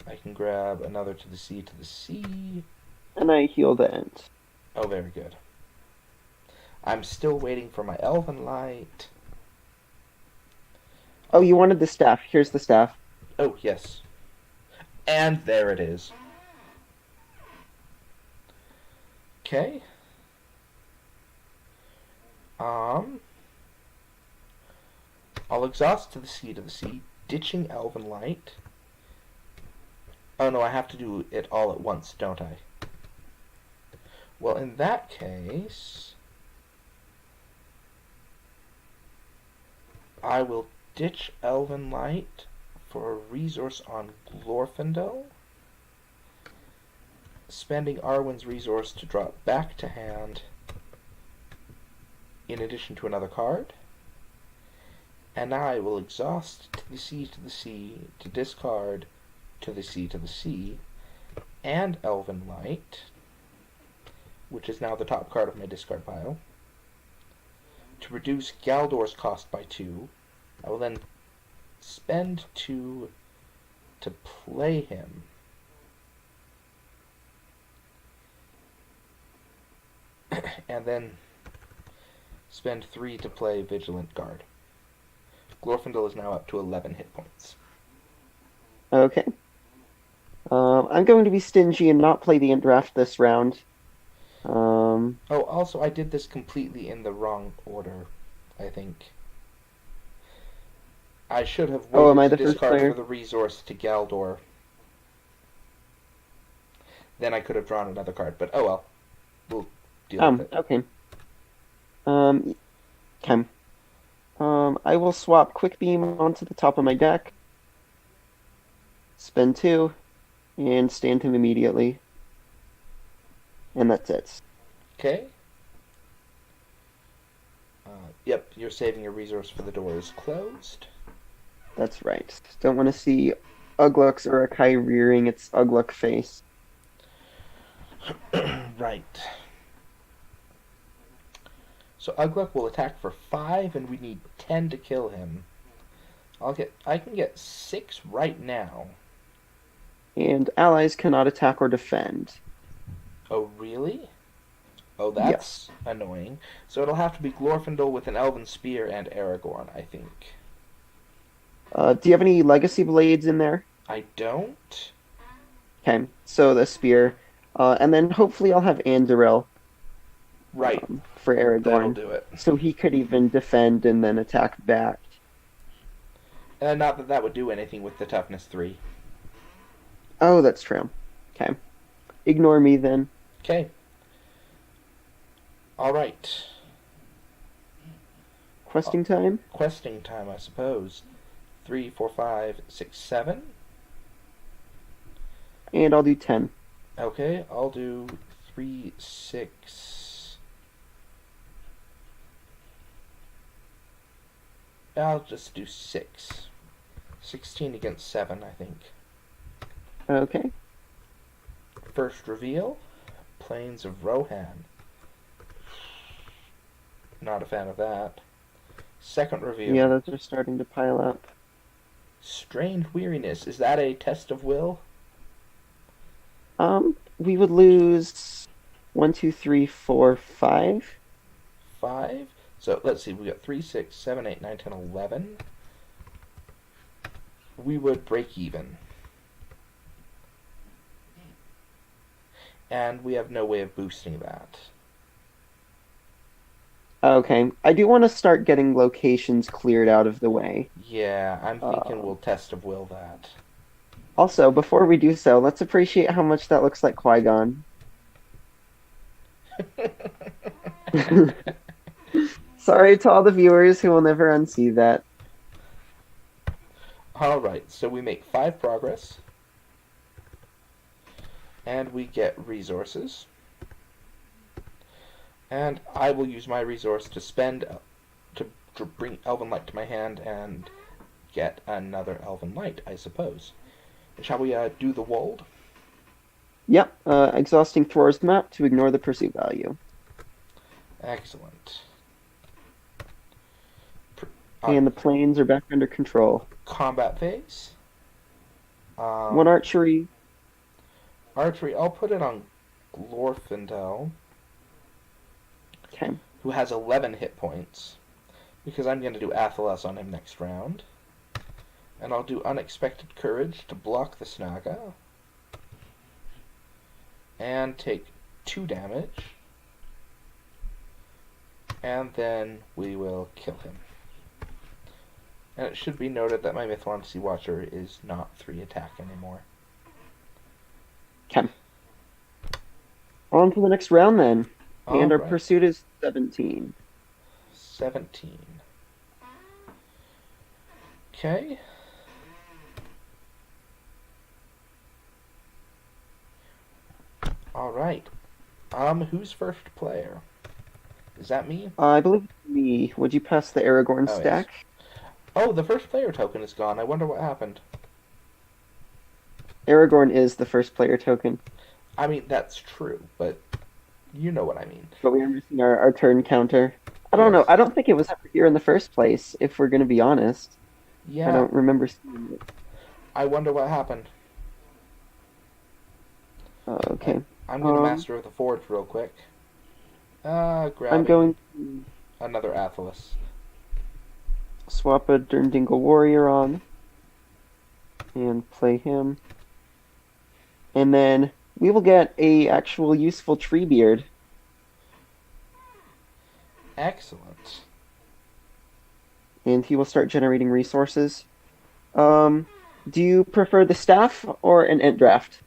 Speaker 1: I can grab another to the sea.
Speaker 2: And I heal the Ent.
Speaker 1: Oh, very good. I'm still waiting for my Elven Light.
Speaker 2: Oh, you wanted the staff. Here's the staff.
Speaker 1: Oh, yes. And there it is. Okay. I'll exhaust to the sea, ditching Elven Light. Oh no, I have to do it all at once, don't I? Well, in that case, I will ditch Elven Light for a resource on Glorfindel, spending Arwen's resource to draw it back to hand in addition to another card. And now I will exhaust to the sea to discard to the sea and Elven Light, which is now the top card of my discard pile, to reduce Galdor's cost by 2. I will then spend 2 to play him. And then spend 3 to play Vigilant Guard. Glorfindel is now up to 11 hit points.
Speaker 2: Okay. I'm going to be stingy and not play the Ent draft this round.
Speaker 1: Oh, also, I did this completely in the wrong order, I think. I should have
Speaker 2: Oh, am I
Speaker 1: waited
Speaker 2: the
Speaker 1: to
Speaker 2: first
Speaker 1: discard
Speaker 2: player?
Speaker 1: for the resource to Galdor. Then I could have drawn another card, but oh well. We'll deal with it.
Speaker 2: Okay. Okay. I will swap Quick Beam onto the top of my deck. Spend 2, and stand him immediately. And that's it.
Speaker 1: Okay. Yep, you're saving your resource for the door is closed.
Speaker 2: That's right. Don't want to see Ugluk's Uruk-hai rearing its Ugluk face.
Speaker 1: Right. So Ugluk will attack for 5, and we need 10 to kill him. I can get 6 right now.
Speaker 2: and allies cannot attack or defend.
Speaker 1: Oh, really? Oh,
Speaker 2: Yes.
Speaker 1: that's annoying. So it'll have to be Glorfindel with an elven spear and Aragorn, I think.
Speaker 2: Do you have any legacy blades in there?
Speaker 1: I don't?
Speaker 2: Okay, so the spear. And then hopefully I'll have Anduril
Speaker 1: Right.
Speaker 2: for
Speaker 1: That'll
Speaker 2: Aragorn.
Speaker 1: do it.
Speaker 2: So he could even defend and then attack back.
Speaker 1: And not that that would do anything with the toughness 3.
Speaker 2: Oh, that's true. Okay. Ignore me then.
Speaker 1: Okay. Alright.
Speaker 2: Questing time?
Speaker 1: Questing time, I suppose. 3, 4, 5, 6, 7.
Speaker 2: And I'll do 10.
Speaker 1: Okay, I'll do 3, 6. I'll just do 6. 16 against 7, I think.
Speaker 2: Okay.
Speaker 1: First reveal, Plains of Rohan. Not a fan of that. Second reveal.
Speaker 2: Yeah, those are starting to pile up.
Speaker 1: Strained Weariness. Is that a test of will?
Speaker 2: We would lose 1, 2, 3, 4, 5.
Speaker 1: 5. So let's see, we got 3, 6, 7, 8, 9, 10, 11. We would break even. And we have no way of boosting that.
Speaker 2: Okay. I do want to start getting locations cleared out of the way.
Speaker 1: Yeah, I'm thinking
Speaker 2: Uh,
Speaker 1: we'll test of will that.
Speaker 2: Also, before we do so, let's appreciate how much that looks like Qui-Gon. Sorry to all the viewers who will never unsee that.
Speaker 1: Alright, so we make 5 progress. And we get resources. And I will use my resource to spend to bring Elven Light to my hand and get another Elven Light, I suppose. Shall we do the Wold?
Speaker 2: Yep, exhausting Thor's map to ignore the pursuit value.
Speaker 1: Excellent.
Speaker 2: And the planes are back under control.
Speaker 1: Combat phase.
Speaker 2: 1 archery.
Speaker 1: Archery, I'll put it on Glorfindel,
Speaker 2: Okay.
Speaker 1: who has 11 hit points, because I'm going to do Athelas on him next round. And I'll do Unexpected Courage to block the Snaga. And take 2 damage. And then we will kill him. And it should be noted that my Mithlon Sea Watcher is not 3 attack anymore.
Speaker 2: Okay. On to the next round then. And our
Speaker 1: Alright.
Speaker 2: pursuit is 17.
Speaker 1: 17. Okay. Alright. Who's first player? Is that me?
Speaker 2: I believe it's me. Would you pass the Aragorn
Speaker 1: Oh, yes.
Speaker 2: stack?
Speaker 1: Oh, the first player token is gone. I wonder what happened.
Speaker 2: Aragorn is the first player token.
Speaker 1: I mean, that's true, but you know what I mean.
Speaker 2: But we are missing our turn counter. I don't know.
Speaker 1: Yes.
Speaker 2: I don't think it was ever here in the first place, if we're going to be honest.
Speaker 1: Yeah,
Speaker 2: I don't remember seeing it.
Speaker 1: I wonder what happened.
Speaker 2: Okay.
Speaker 1: I'm going to Master of the Forge real quick.
Speaker 2: I'm
Speaker 1: Grabbing
Speaker 2: going to
Speaker 1: another Athelas.
Speaker 2: swap a Durndingle Warrior on and play him. And then we will get a actual useful tree beard.
Speaker 1: Excellent.
Speaker 2: And he will start generating resources. Do you prefer the staff or an ent draft?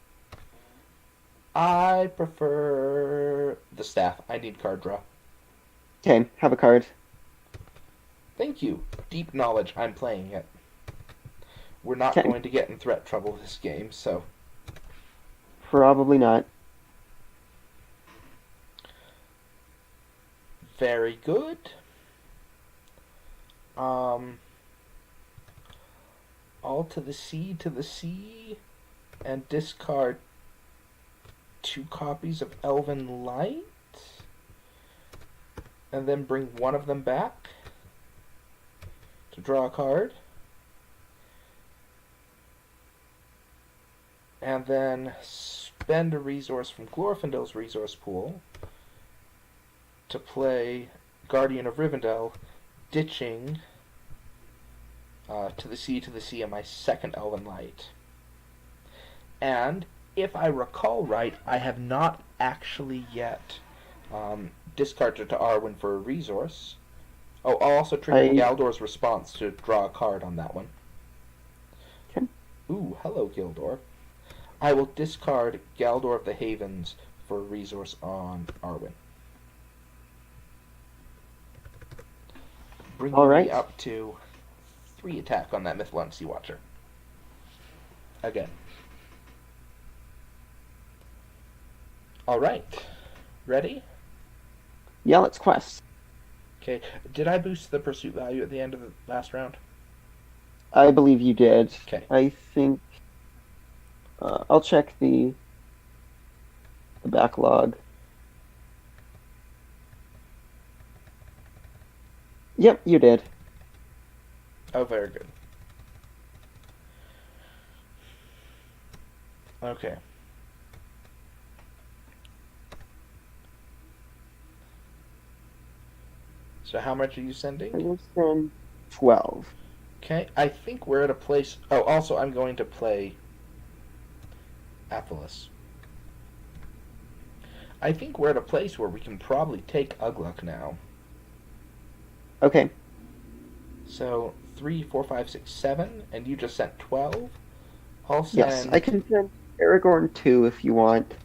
Speaker 1: I prefer the staff. I need card draw.
Speaker 2: Okay, have a card.
Speaker 1: Thank you. Deep knowledge. I'm playing it. We're not
Speaker 2: Okay.
Speaker 1: going to get in threat trouble this game, so...
Speaker 2: Probably not.
Speaker 1: Very good. All to the sea, and discard 2 copies of Elven Light, and then bring one of them back to draw a card. and then spend a resource from Glorfindel's resource pool to play Guardian of Rivendell, ditching to the sea on my second Elven Light. And if I recall right, I have not actually yet discarded to Arwen for a resource. Oh, I'll also trigger
Speaker 2: I
Speaker 1: Galdor's response to draw a card on that one.
Speaker 2: can.
Speaker 1: Ooh, hello, Gildor. I will discard Galdor of the Havens for a resource on Arwen. Bringing
Speaker 2: All
Speaker 1: me
Speaker 2: right.
Speaker 1: up to 3 attack on that Mythalon Sea Watcher. Again. Alright. Ready?
Speaker 2: Yeah, let's quest.
Speaker 1: Okay. Did I boost the pursuit value at the end of the last round?
Speaker 2: I believe you did.
Speaker 1: Okay.
Speaker 2: I think I'll check the backlog. Yep, you did.
Speaker 1: Oh, very good. Okay. So how much are you
Speaker 2: I
Speaker 1: sending?
Speaker 2: will send 12.
Speaker 1: Okay, I think we're at a place... Oh, also, I'm going to play Athelas. I think we're at a place where we can probably take Ugluk now.
Speaker 2: Okay.
Speaker 1: So, 3, 4, 5, 6, 7, and you just sent 12. I'll
Speaker 2: Yes,
Speaker 1: send...
Speaker 2: I can send Aragorn 2 if you want.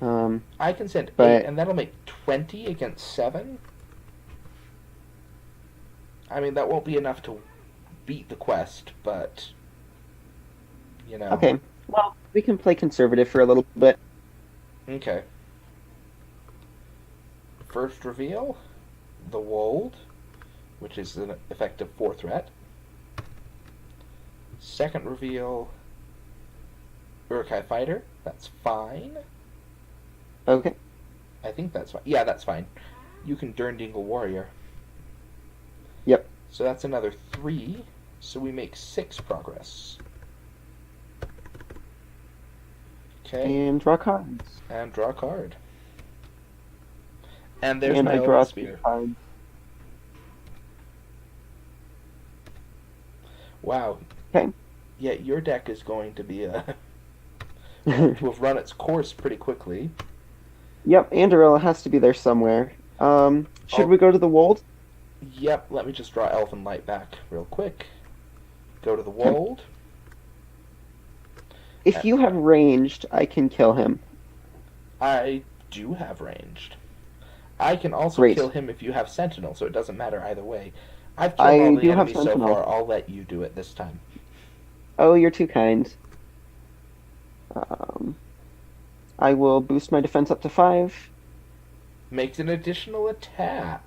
Speaker 1: I can send 8,
Speaker 2: But
Speaker 1: and that'll make 20 against 7. I mean, that won't be enough to beat the quest, but... You know...
Speaker 2: okay. Well, we can play conservative for a little bit.
Speaker 1: Okay. First reveal, the Wold, which is an effective 4 threat. Second reveal, Uruk-hai Fighter. That's fine.
Speaker 2: Okay.
Speaker 1: I think that's fine. Yeah, that's fine. You can Durndingle Warrior.
Speaker 2: Yep.
Speaker 1: So that's another 3. So we make 6 progress. Okay.
Speaker 2: And draw cards.
Speaker 1: And draw a card. And there's
Speaker 2: And
Speaker 1: my
Speaker 2: I draw
Speaker 1: Elven
Speaker 2: 3
Speaker 1: Spear.
Speaker 2: cards.
Speaker 1: Wow.
Speaker 2: Okay.
Speaker 1: Yeah, your deck is going to be to have run its course pretty quickly.
Speaker 2: Yep, Andorilla has to be there somewhere. Should
Speaker 1: Oh.
Speaker 2: we go to the Wold?
Speaker 1: Yep, let me just draw Elven Light back real quick. Go to the Wold.
Speaker 2: If you have ranged, I can kill him.
Speaker 1: I do have ranged. I can also
Speaker 2: Great.
Speaker 1: kill him if you have Sentinel, so it doesn't matter either way. I've killed
Speaker 2: I
Speaker 1: all the
Speaker 2: do have
Speaker 1: enemies so
Speaker 2: Sentinel.
Speaker 1: far. I'll let you do it this time.
Speaker 2: Oh, you're too kind. I will boost my defense up to 5.
Speaker 1: Makes an additional attack.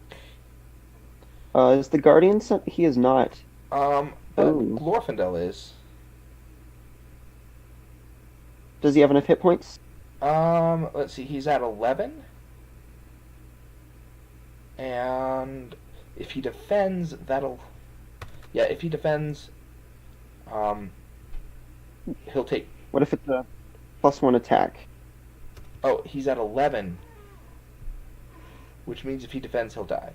Speaker 2: Is the Guardian sent? He is not.
Speaker 1: But
Speaker 2: Oh.
Speaker 1: Glorfindel is.
Speaker 2: Does he have enough hit points?
Speaker 1: Let's see, he's at 11. And if he defends, that'll... Yeah, if he defends, he'll take...
Speaker 2: What if it's a +1 attack?
Speaker 1: Oh, he's at 11. Which means if he defends, he'll die.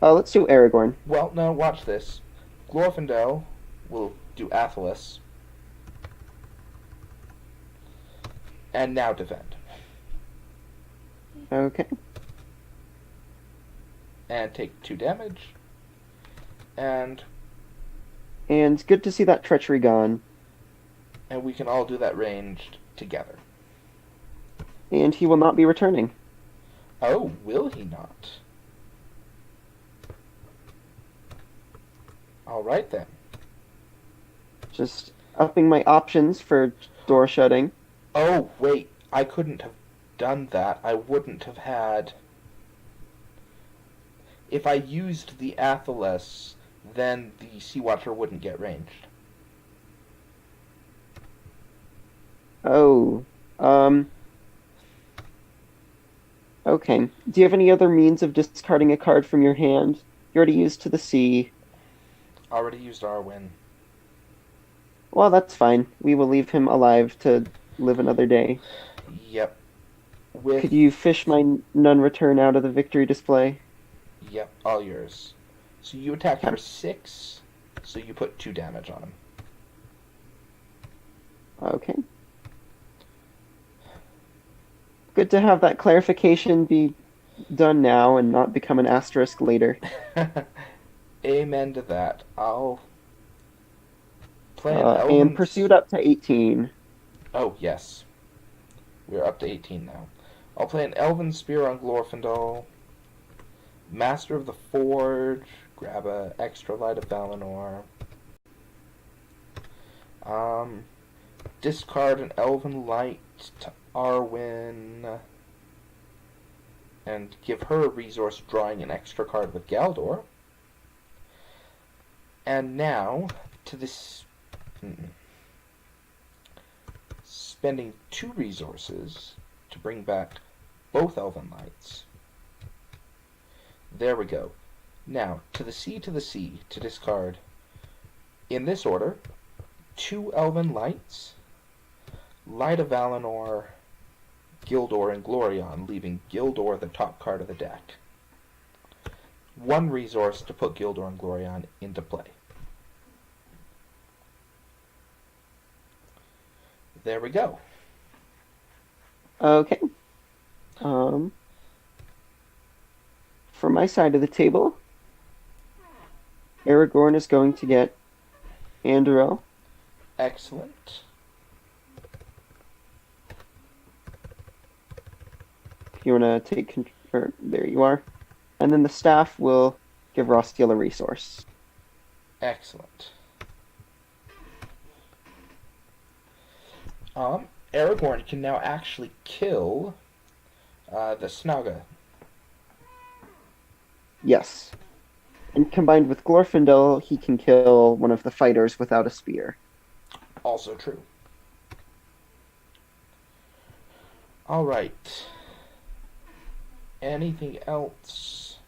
Speaker 2: Let's do Aragorn.
Speaker 1: Well, no, watch this. Glorfindel will do Athelas. And now defend.
Speaker 2: Okay.
Speaker 1: And take 2 damage. And
Speaker 2: And good to see that treachery gone.
Speaker 1: we can all do that ranged together.
Speaker 2: And he will not be returning.
Speaker 1: Oh, will he not? Alright then.
Speaker 2: Just upping my options for door shutting.
Speaker 1: Oh, wait. I couldn't have done that. I wouldn't have had... If I used the Athelas, then the Sea Watcher wouldn't get ranged.
Speaker 2: Oh. Okay. Do you have any other means of discarding a card from your hand? You already used to the sea.
Speaker 1: Already used Arwen.
Speaker 2: Well, that's fine. We will leave him alive to live another day.
Speaker 1: Yep. With
Speaker 2: Could you fish my non-return out of the victory display?
Speaker 1: Yep, all yours. So you attack for
Speaker 2: Okay.
Speaker 1: 6, so you put 2 damage on him.
Speaker 2: Okay. Good to have that clarification be done now and not become an asterisk later.
Speaker 1: Amen to that. I'll play an
Speaker 2: And
Speaker 1: elven.
Speaker 2: pursued up to 18.
Speaker 1: Oh, yes. We're up to 18 now. I'll play an elven spear on Glorfindel. Master of the Forge. Grab a extra light of Valinor. Um, discard an elven light to Arwen. And give her a resource drawing an extra card with Galdor. And now, to this... spending 2 resources to bring back both Elven Lights. There we go. Now, to the sea to discard, in this order, 2 Elven Lights, Light of Valinor, Gildor, and Glorion, leaving Gildor the top card of the deck. 1 resource to put Gildor and Glorion into play. There we go.
Speaker 2: Okay. For my side of the table, Aragorn is going to get Andorel.
Speaker 1: Excellent.
Speaker 2: If you want to take control, there you are. And then the staff will give Rostiel a resource.
Speaker 1: Excellent. Aragorn can now actually kill the Snaga.
Speaker 2: Yes. And combined with Glorfindel, he can kill one of the fighters without a spear.
Speaker 1: Also true. Alright. Anything else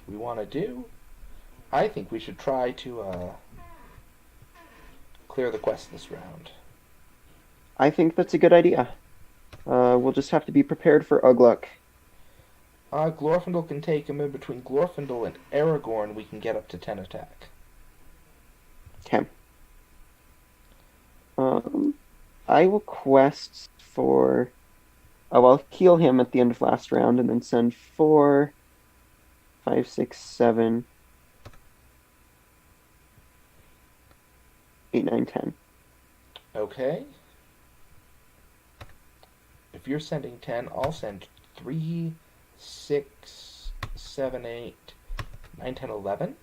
Speaker 1: we want to do? I think we should try to clear the quest this round.
Speaker 2: I think that's a good idea. We'll just have to be prepared for Ugluk.
Speaker 1: Glorfindel can take him in between Glorfindel and Aragorn. We can get up to 10 attack.
Speaker 2: Okay. I will quest for... Oh, I'll heal him at the end of last round and then send 4, 5, 6, 7, 8, 9, 10.
Speaker 1: Okay. If you're sending 10, I'll send 3, 6, 7, 8, 9, 10, 11.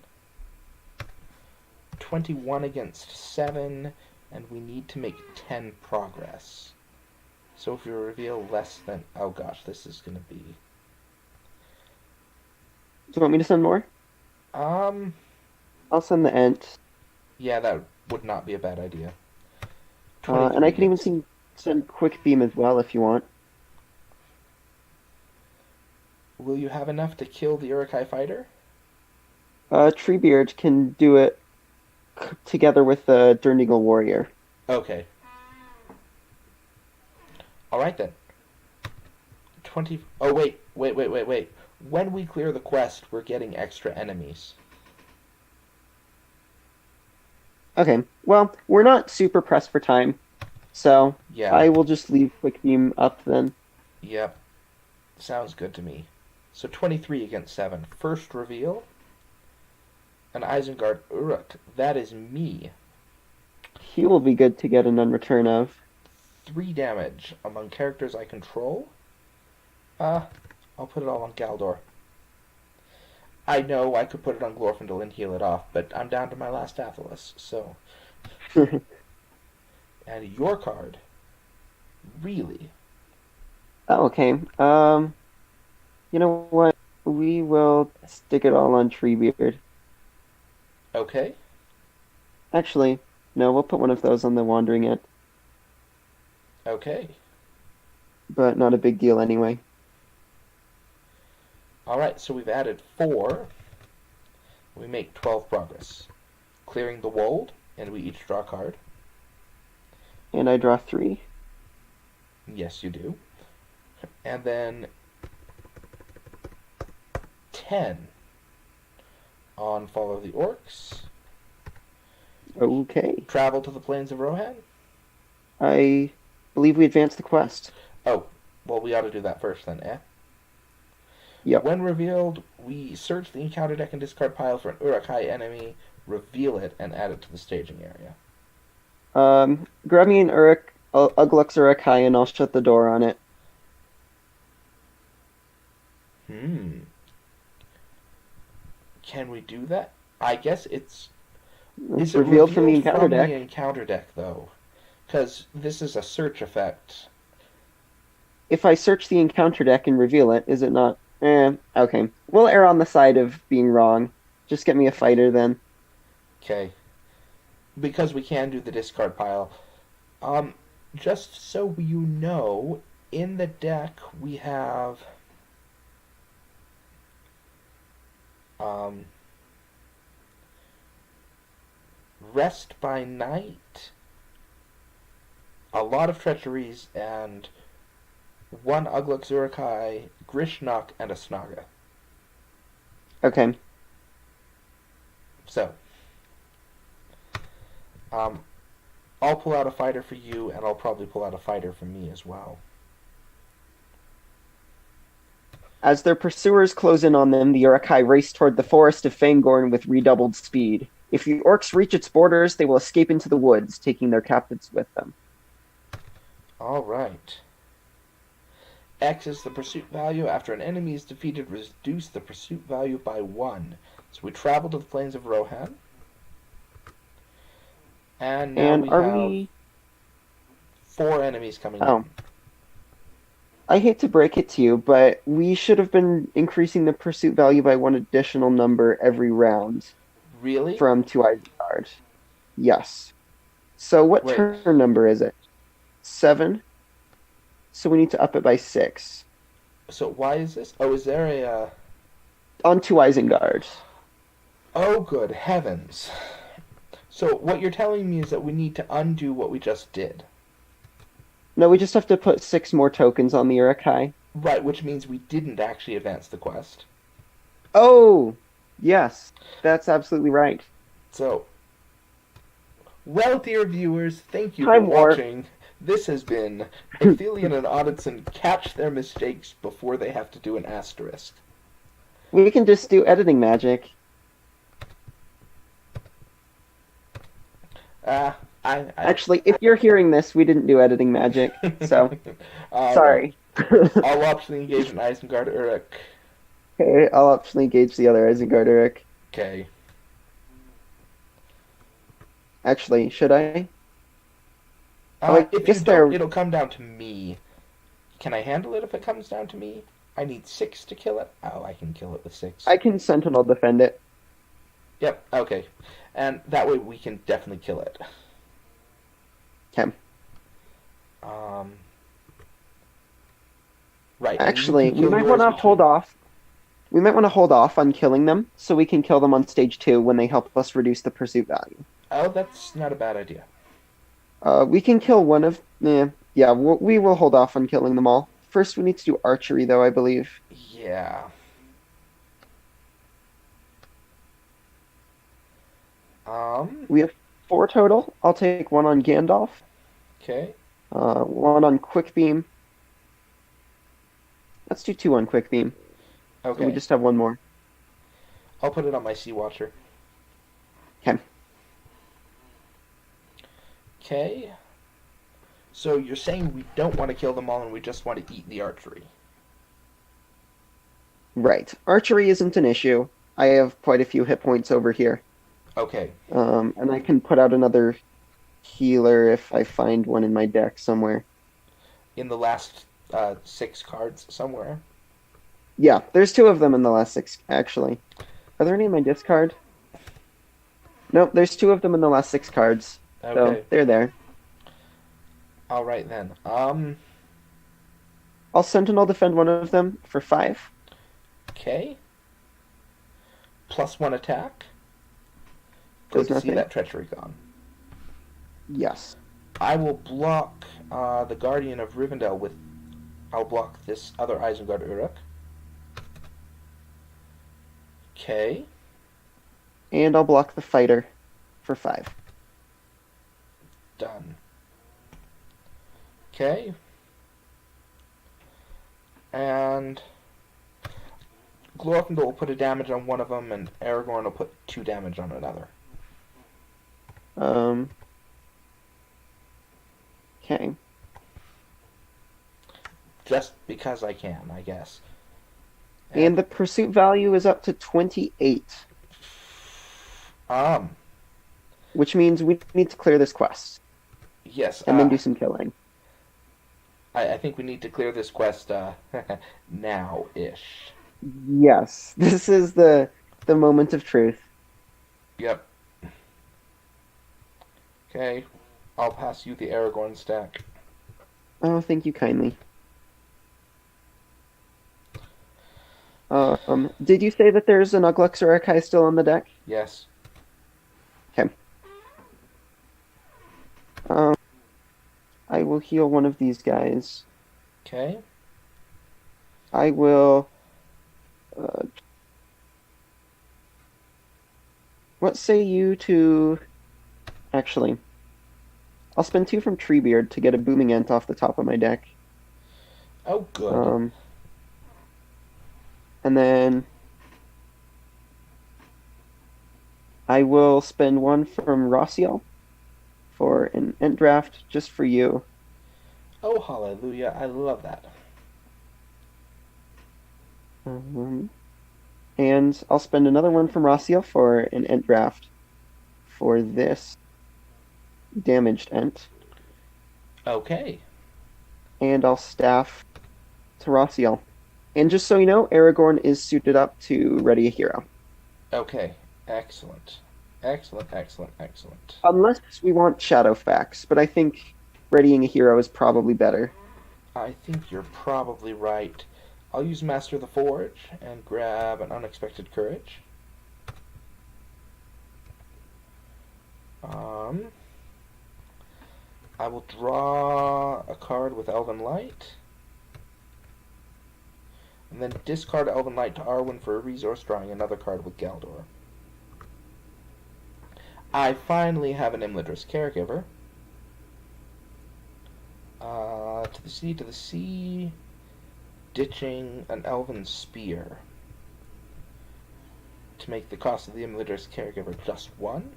Speaker 1: 21 against 7, and we need to make 10 progress. So if you reveal less than... Oh gosh, this is going to be...
Speaker 2: Do you want me to send more?
Speaker 1: Um,
Speaker 2: I'll send the Ent.
Speaker 1: yeah, that would not be a bad idea.
Speaker 2: And I
Speaker 1: 23
Speaker 2: can even
Speaker 1: against...
Speaker 2: send Quick Beam as well if you want.
Speaker 1: Will you have enough to kill the Uruk-hai fighter?
Speaker 2: Treebeard can do it together with the Durneagle Warrior.
Speaker 1: Okay. Alright then. 20... Oh, wait. When we clear the quest, we're getting extra enemies.
Speaker 2: Okay, well, we're not super pressed for time, so
Speaker 1: Yeah.
Speaker 2: I will just leave Quick Beam up then.
Speaker 1: Yep. Sounds good to me. So 23 against 7. First reveal. An Isengard Uruk. That is me.
Speaker 2: He will be good to get an unreturn of.
Speaker 1: 3 damage among characters I control. I'll put it all on Galdor. I know I could put it on Glorfindel and heal it off, but I'm down to my last Athelas, so... And your card. Really?
Speaker 2: Oh, okay. You know what? We will stick it all on Treebeard.
Speaker 1: Okay.
Speaker 2: Actually, no, we'll put one of those on the Wandering Ent,
Speaker 1: Okay.
Speaker 2: but not a big deal anyway.
Speaker 1: Alright, so we've added 4. We make 12 progress. Clearing the Wold And we each draw a card.
Speaker 2: And I draw 3.
Speaker 1: Yes, you do. And then 10 on Follow the Orcs.
Speaker 2: Okay.
Speaker 1: Travel to the Plains of Rohan.
Speaker 2: I believe we advance the quest.
Speaker 1: Oh, well, we ought to do that first then, eh?
Speaker 2: Yep.
Speaker 1: When revealed, we search the encounter deck and discard pile for an Uruk-hai enemy, reveal it, and add it to the staging area.
Speaker 2: Grab me an Ugluk's Uruk-hai, and I'll shut the door on it.
Speaker 1: Can we do that? I guess it's...
Speaker 2: It's
Speaker 1: Is it
Speaker 2: revealed from the
Speaker 1: revealed
Speaker 2: encounter
Speaker 1: from
Speaker 2: deck.
Speaker 1: the encounter deck, though? Because this is a search effect.
Speaker 2: If I search the encounter deck and reveal it, is it not? Okay. We'll err on the side of being wrong. Just get me a fighter then.
Speaker 1: Okay. Because we can do the discard pile. Just so you know, in the deck we have... Rest by Night, a lot of treacheries, and one Ugluk Uruk-hai, Grishnok, and a Snaga.
Speaker 2: Okay.
Speaker 1: So, I'll pull out a fighter for you, and I'll probably pull out a fighter for me as well.
Speaker 2: As their pursuers close in on them, the Uruk-hai race toward the forest of Fangorn with redoubled speed. If the orcs reach its borders, they will escape into the woods, taking their captives with them.
Speaker 1: All right. X is the pursuit value. After an enemy is defeated, reduce the pursuit value by 1. So we travel to the plains of Rohan. And now we have 4 enemies coming in.
Speaker 2: I hate to break it to you, but we should have been increasing the pursuit value by 1 additional number every round.
Speaker 1: Really?
Speaker 2: From 2 Isengard. Yes. So what turn number is it? 7? So we need to up it by 6.
Speaker 1: So why is this? Oh, is there a...
Speaker 2: On 2 Isengard.
Speaker 1: Oh, good heavens. So what you're telling me is that we need to undo what we just did.
Speaker 2: No, we just have to put 6 more tokens on the Uruk-hai.
Speaker 1: Right, which means we didn't actually advance the quest.
Speaker 2: Oh! Yes, that's absolutely right.
Speaker 1: So, well, dear viewers, thank you for watching. This has been Athelion and Odinson catch their mistakes before they have to do an asterisk.
Speaker 2: We can just do editing magic. Actually, if you're hearing this, we didn't do editing magic, so sorry.
Speaker 1: I'll optionally engage an Isengard Uruk.
Speaker 2: Okay, I'll optionally engage the other Isengard Uruk.
Speaker 1: Okay.
Speaker 2: Actually, should I?
Speaker 1: If you don't, it'll come down to me. Can I handle it if it comes down to me? I need 6 to kill it. Oh, I can kill it with 6.
Speaker 2: I can Sentinel defend it.
Speaker 1: Yep, okay. And that way we can definitely kill it.
Speaker 2: Okay.
Speaker 1: Right.
Speaker 2: Actually, we might want to hold off. We might want to hold off on killing them, so we can kill them on stage 2 when they help us reduce the pursuit value.
Speaker 1: Oh, that's not a bad idea.
Speaker 2: We can kill one of... yeah, we will hold off on killing them all. First, we need to do archery, though, I believe.
Speaker 1: Yeah.
Speaker 2: We have 4 total. I'll take 1 on Gandalf.
Speaker 1: Okay.
Speaker 2: 1 on Quick Beam. Let's do 2 on Quick Beam.
Speaker 1: Okay.
Speaker 2: So we just have 1 more.
Speaker 1: I'll put it on my Sea Watcher.
Speaker 2: Okay.
Speaker 1: Okay. So you're saying we don't want to kill them all and we just want to eat the archery.
Speaker 2: Right. Archery isn't an issue. I have quite a few hit points over here.
Speaker 1: Okay.
Speaker 2: And I can put out another healer if I find one in my deck somewhere.
Speaker 1: In the last 6 cards somewhere?
Speaker 2: Yeah, there's 2 of them in the last 6, actually. Are there any in my discard? Nope, there's 2 of them in the last 6 cards.
Speaker 1: Okay.
Speaker 2: So, they're there.
Speaker 1: Alright then.
Speaker 2: I'll Sentinel defend one of them for 5.
Speaker 1: Okay. +1 attack. Good to see that treachery gone.
Speaker 2: Yes.
Speaker 1: I will block the Guardian of Rivendell with. I'll block this other Isengard Uruk. Okay.
Speaker 2: And I'll block the fighter for 5.
Speaker 1: Done. Okay. And Glorfindel will put a damage on one of them, and Aragorn will put 2 damage on another.
Speaker 2: Okay.
Speaker 1: Just because I can, I guess.
Speaker 2: And the pursuit value is up to 28,
Speaker 1: Um,
Speaker 2: which means we need to clear this quest
Speaker 1: yes,
Speaker 2: and then do some killing.
Speaker 1: I think we need to clear this quest, now-ish.
Speaker 2: Yes, this is the moment of truth.
Speaker 1: Yep. Okay, I'll pass you the Aragorn stack.
Speaker 2: Oh, thank you kindly. Did you say that there's an Ugluk Uruk-hai still on the deck?
Speaker 1: Yes.
Speaker 2: Okay. I will heal one of these guys.
Speaker 1: Okay.
Speaker 2: I will. Uh, what say you to? Actually, I'll spend 2 from Treebeard to get a Booming Ent off the top of my deck.
Speaker 1: Oh, good.
Speaker 2: And then I will spend 1 from Rossiel for an Ent draft just for you.
Speaker 1: Oh, hallelujah. I love that.
Speaker 2: And I'll spend another 1 from Rossiel for an Ent draft for this damaged Ent.
Speaker 1: Okay.
Speaker 2: And I'll staff to Rossiel. And just so you know, Aragorn is suited up to ready a hero.
Speaker 1: Okay. Excellent. Excellent, excellent, excellent.
Speaker 2: Unless we want Shadowfax, but I think readying a hero is probably better.
Speaker 1: I think you're probably right. I'll use Master of the Forge and grab an Unexpected Courage. I will draw a card with Elven Light. And then discard Elven Light to Arwen for a resource, drawing another card with Galdor. I finally have an Imladris Caregiver. To the sea, ditching an Elven Spear to make the cost of the Imladris Caregiver just 1.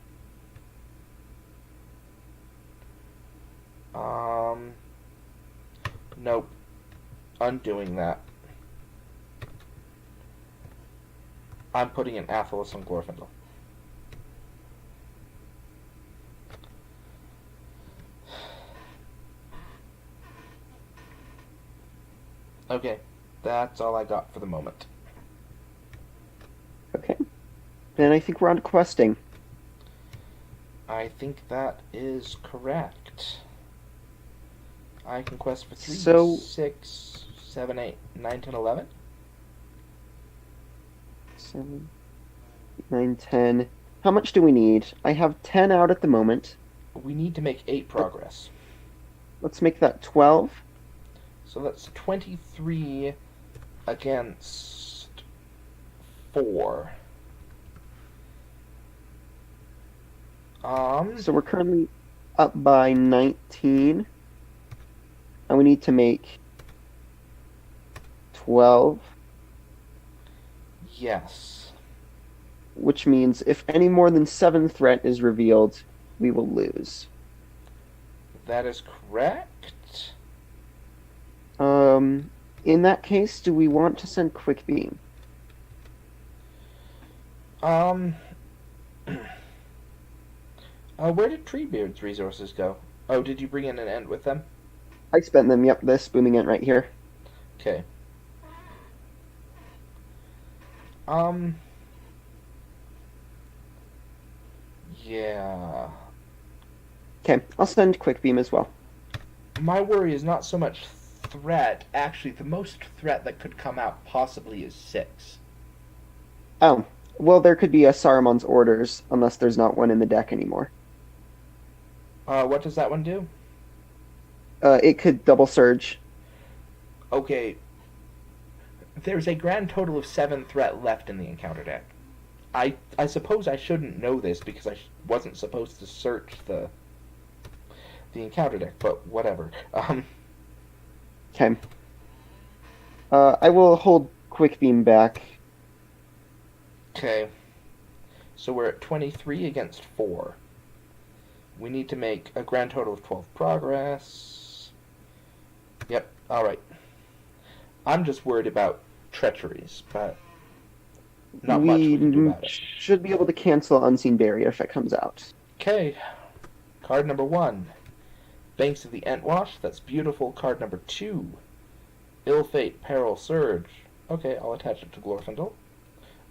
Speaker 1: Nope. Undoing that. I'm putting an Athelos on Glorfindel. Okay, that's all I got for the moment.
Speaker 2: Okay. Then I think we're on to questing.
Speaker 1: I think that is correct. I can quest for 3,
Speaker 2: So
Speaker 1: 6, 7, 8, 9, 10, 11.
Speaker 2: 7, 9, 10. How much do we need? I have 10 out at the moment.
Speaker 1: We need to make 8 progress.
Speaker 2: Let's make that 12.
Speaker 1: So that's 23 against 4.
Speaker 2: So we're currently up by 19. And we need to make 12.
Speaker 1: Yes.
Speaker 2: Which means if any more than 7 threat is revealed, we will lose.
Speaker 1: That is correct.
Speaker 2: In that case, do we want to send Quick Beam?
Speaker 1: Where did Treebeard's resources go? Oh, did you bring in an Ent with them?
Speaker 2: I spent them, yep, this Booming Ent right here.
Speaker 1: Okay. Yeah.
Speaker 2: Okay, I'll send Quick Beam as well.
Speaker 1: My worry is not so much threat. Actually, the most threat that could come out possibly is 6.
Speaker 2: Oh, well, there could be a Saruman's Orders, unless there's not one in the deck anymore.
Speaker 1: What does that one do?
Speaker 2: It could double surge.
Speaker 1: Okay, there's a grand total of 7 threat left in the encounter deck. I suppose I shouldn't know this because wasn't supposed to search the encounter deck, but whatever.
Speaker 2: Okay. I will hold quick beam back.
Speaker 1: Okay. So we're at 23 against 4. We need to make a grand total of 12 progress. Yep, alright. I'm just worried about treacheries, but not much we can do about it.
Speaker 2: Should be able to cancel Unseen Barrier if it comes out.
Speaker 1: Okay. Card number 1. Banks of the Entwash. That's beautiful. Card number 2. Ill Fate, Peril, Surge. Okay, I'll attach it to Glorfindel.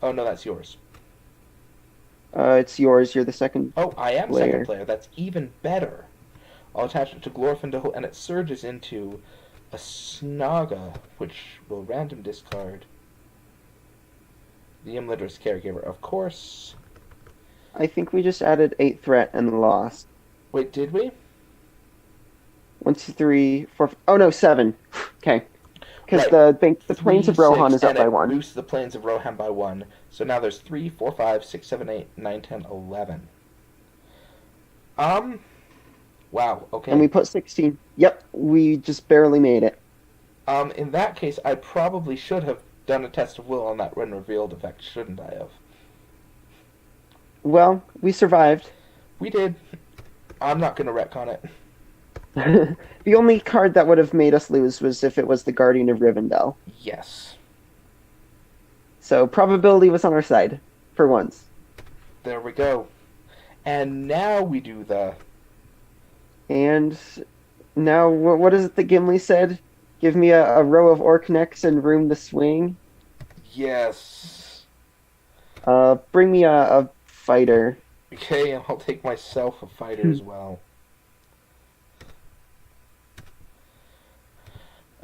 Speaker 1: Oh, no, that's yours.
Speaker 2: It's yours. You're the second
Speaker 1: Oh, I am
Speaker 2: player.
Speaker 1: second player. That's even better. I'll attach it to Glorfindel, and it surges into a Snaga, which will random discard the Imliter's Caregiver, of course.
Speaker 2: I think we just added 8 threat and lost.
Speaker 1: Wait, did we?
Speaker 2: 1, 2, 3, 4. Oh no, 7. Okay. Because the Plains of Rohan is up by 1.
Speaker 1: Boosts the Plains of Rohan by 1. So now there's 3, 4, 5, 6, 7, 8, 9, 10, 11. Wow, okay.
Speaker 2: And we put 16. Yep, we just barely made it.
Speaker 1: In that case, I probably should have done a test of will on that when revealed effect, shouldn't I have?
Speaker 2: Well, we survived.
Speaker 1: We did. I'm not going to retcon it.
Speaker 2: The only card that would have made us lose was if it was the Guardian of Rivendell.
Speaker 1: Yes.
Speaker 2: So probability was on our side, for once.
Speaker 1: There we go. And now we do the...
Speaker 2: And now, what is it that Gimli said? Give me a row of orc necks and room to swing.
Speaker 1: Yes.
Speaker 2: Bring me a fighter.
Speaker 1: Okay, and I'll take myself a fighter as well.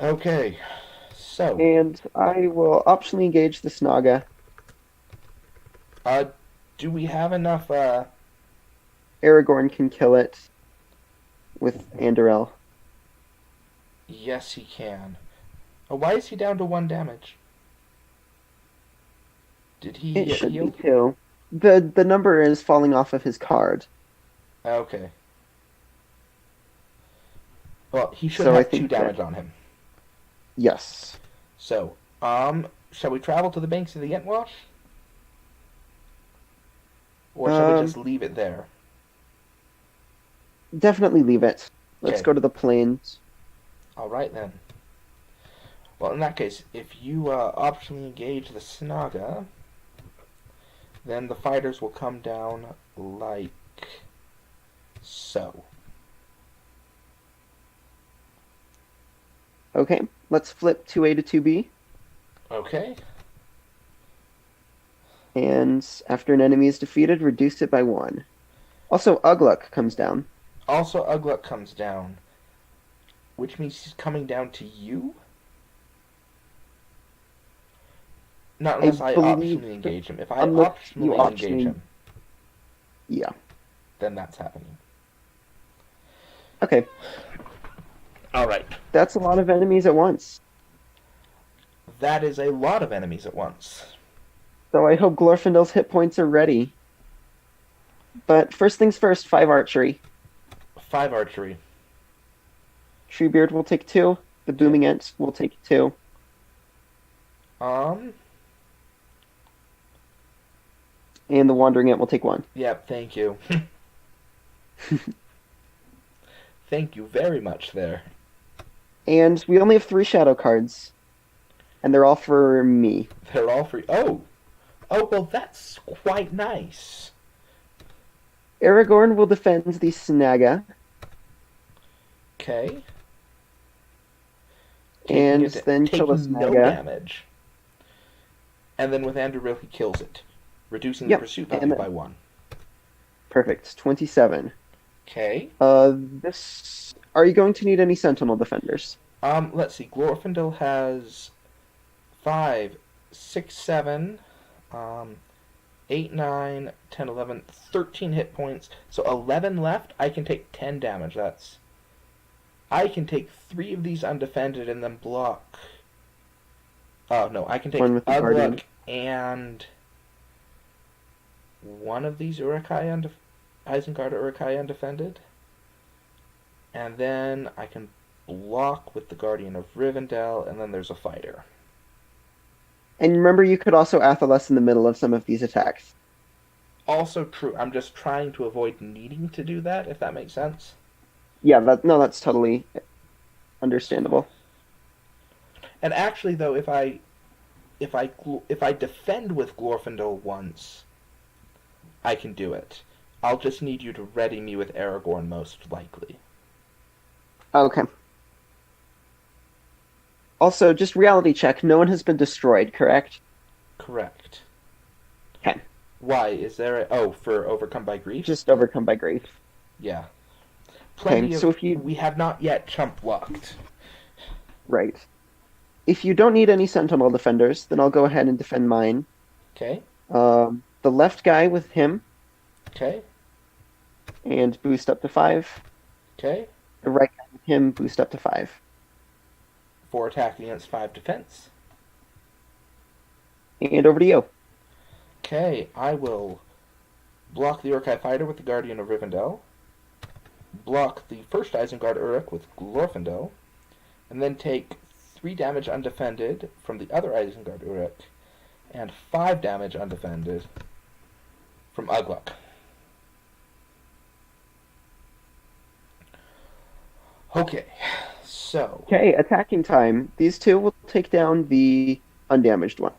Speaker 1: Okay, so...
Speaker 2: And I will optionally engage the Snaga.
Speaker 1: Do we have enough,
Speaker 2: Aragorn can kill it with Andorel.
Speaker 1: Yes, he can. Why is he down to 1 damage? Did he
Speaker 2: It should
Speaker 1: heal?
Speaker 2: be 2. The number is falling off of his card.
Speaker 1: Okay. Well, he should have 2 damage on him.
Speaker 2: Yes.
Speaker 1: So, shall we travel to the banks of the Entwash? Or shall we just leave it there?
Speaker 2: Definitely leave it. Let's go to the plains.
Speaker 1: Alright then. Well, in that case, if you optionally engage the Snaga, then the fighters will come down like so.
Speaker 2: Okay, let's flip 2A to 2B.
Speaker 1: Okay.
Speaker 2: And after an enemy is defeated, reduce it by 1. Also, Ugluk comes down.
Speaker 1: Also, Ugluk comes down. Which means he's coming down to you? Not unless I optionally engage him. If I optionally engage him...
Speaker 2: Yeah.
Speaker 1: Then that's happening.
Speaker 2: Okay.
Speaker 1: Alright.
Speaker 2: That's a lot of enemies at once.
Speaker 1: That is a lot of enemies at once.
Speaker 2: So I hope Glorfindel's hit points are ready. But first things first, 5 archery.
Speaker 1: 5 archery.
Speaker 2: Treebeard will take 2. The Booming Ent will take 2.
Speaker 1: And
Speaker 2: the Wandering Ent will take 1.
Speaker 1: Yep, thank you. Thank you very much there.
Speaker 2: And we only have 3 shadow cards. And they're all for me.
Speaker 1: They're all for... Oh! Oh, well, that's quite nice.
Speaker 2: Aragorn will defend the Snaga.
Speaker 1: Okay.
Speaker 2: And then kill the
Speaker 1: Snaga. No damage. And then with Anduril, he kills it, reducing the pursuit value by 1.
Speaker 2: Perfect. 27.
Speaker 1: Okay.
Speaker 2: This... Are you going to need any Sentinel Defenders?
Speaker 1: Let's see. Glorfindel has 5, 6, 7, 8, 9, 10, 11, 13 hit points. So 11 left. I can take 10 damage. I can take 3 of these undefended and then block. Oh, no. I can take
Speaker 2: One with the
Speaker 1: Ugluk
Speaker 2: Guardian.
Speaker 1: and one of these Isengard Uruk-hai undefended. And then I can block with the Guardian of Rivendell, and then there's a fighter.
Speaker 2: And remember, you could also Athelas in the middle of some of these attacks.
Speaker 1: Also true. I'm just trying to avoid needing to do that, if that makes sense.
Speaker 2: Yeah, that's totally understandable.
Speaker 1: And actually, though, if I defend with Glorfindel once, I can do it. I'll just need you to ready me with Aragorn, most likely.
Speaker 2: Okay. Also, just reality check. No one has been destroyed, correct?
Speaker 1: Correct.
Speaker 2: Okay.
Speaker 1: Why? Is there a... Oh, for Overcome by Grief?
Speaker 2: Just overcome by grief.
Speaker 1: Yeah.
Speaker 2: Okay,
Speaker 1: Plenty
Speaker 2: so
Speaker 1: of...
Speaker 2: if you...
Speaker 1: We have not yet chump blocked.
Speaker 2: Right. If you don't need any Sentinel defenders, then I'll go ahead and defend mine.
Speaker 1: Okay.
Speaker 2: The left guy with him,
Speaker 1: Okay.
Speaker 2: and boost up to 5.
Speaker 1: Okay.
Speaker 2: The right guy with him, boost up to 5.
Speaker 1: 4 attack against 5 defense.
Speaker 2: And over to you.
Speaker 1: Okay, I will block the Uruk-hai fighter with the Guardian of Rivendell, block the first Isengard Uruk with Glorfindel, and then take 3 damage undefended from the other Isengard Uruk, and 5 damage undefended from Ugluk. Okay, so...
Speaker 2: Okay, attacking time. These two will take down the undamaged one.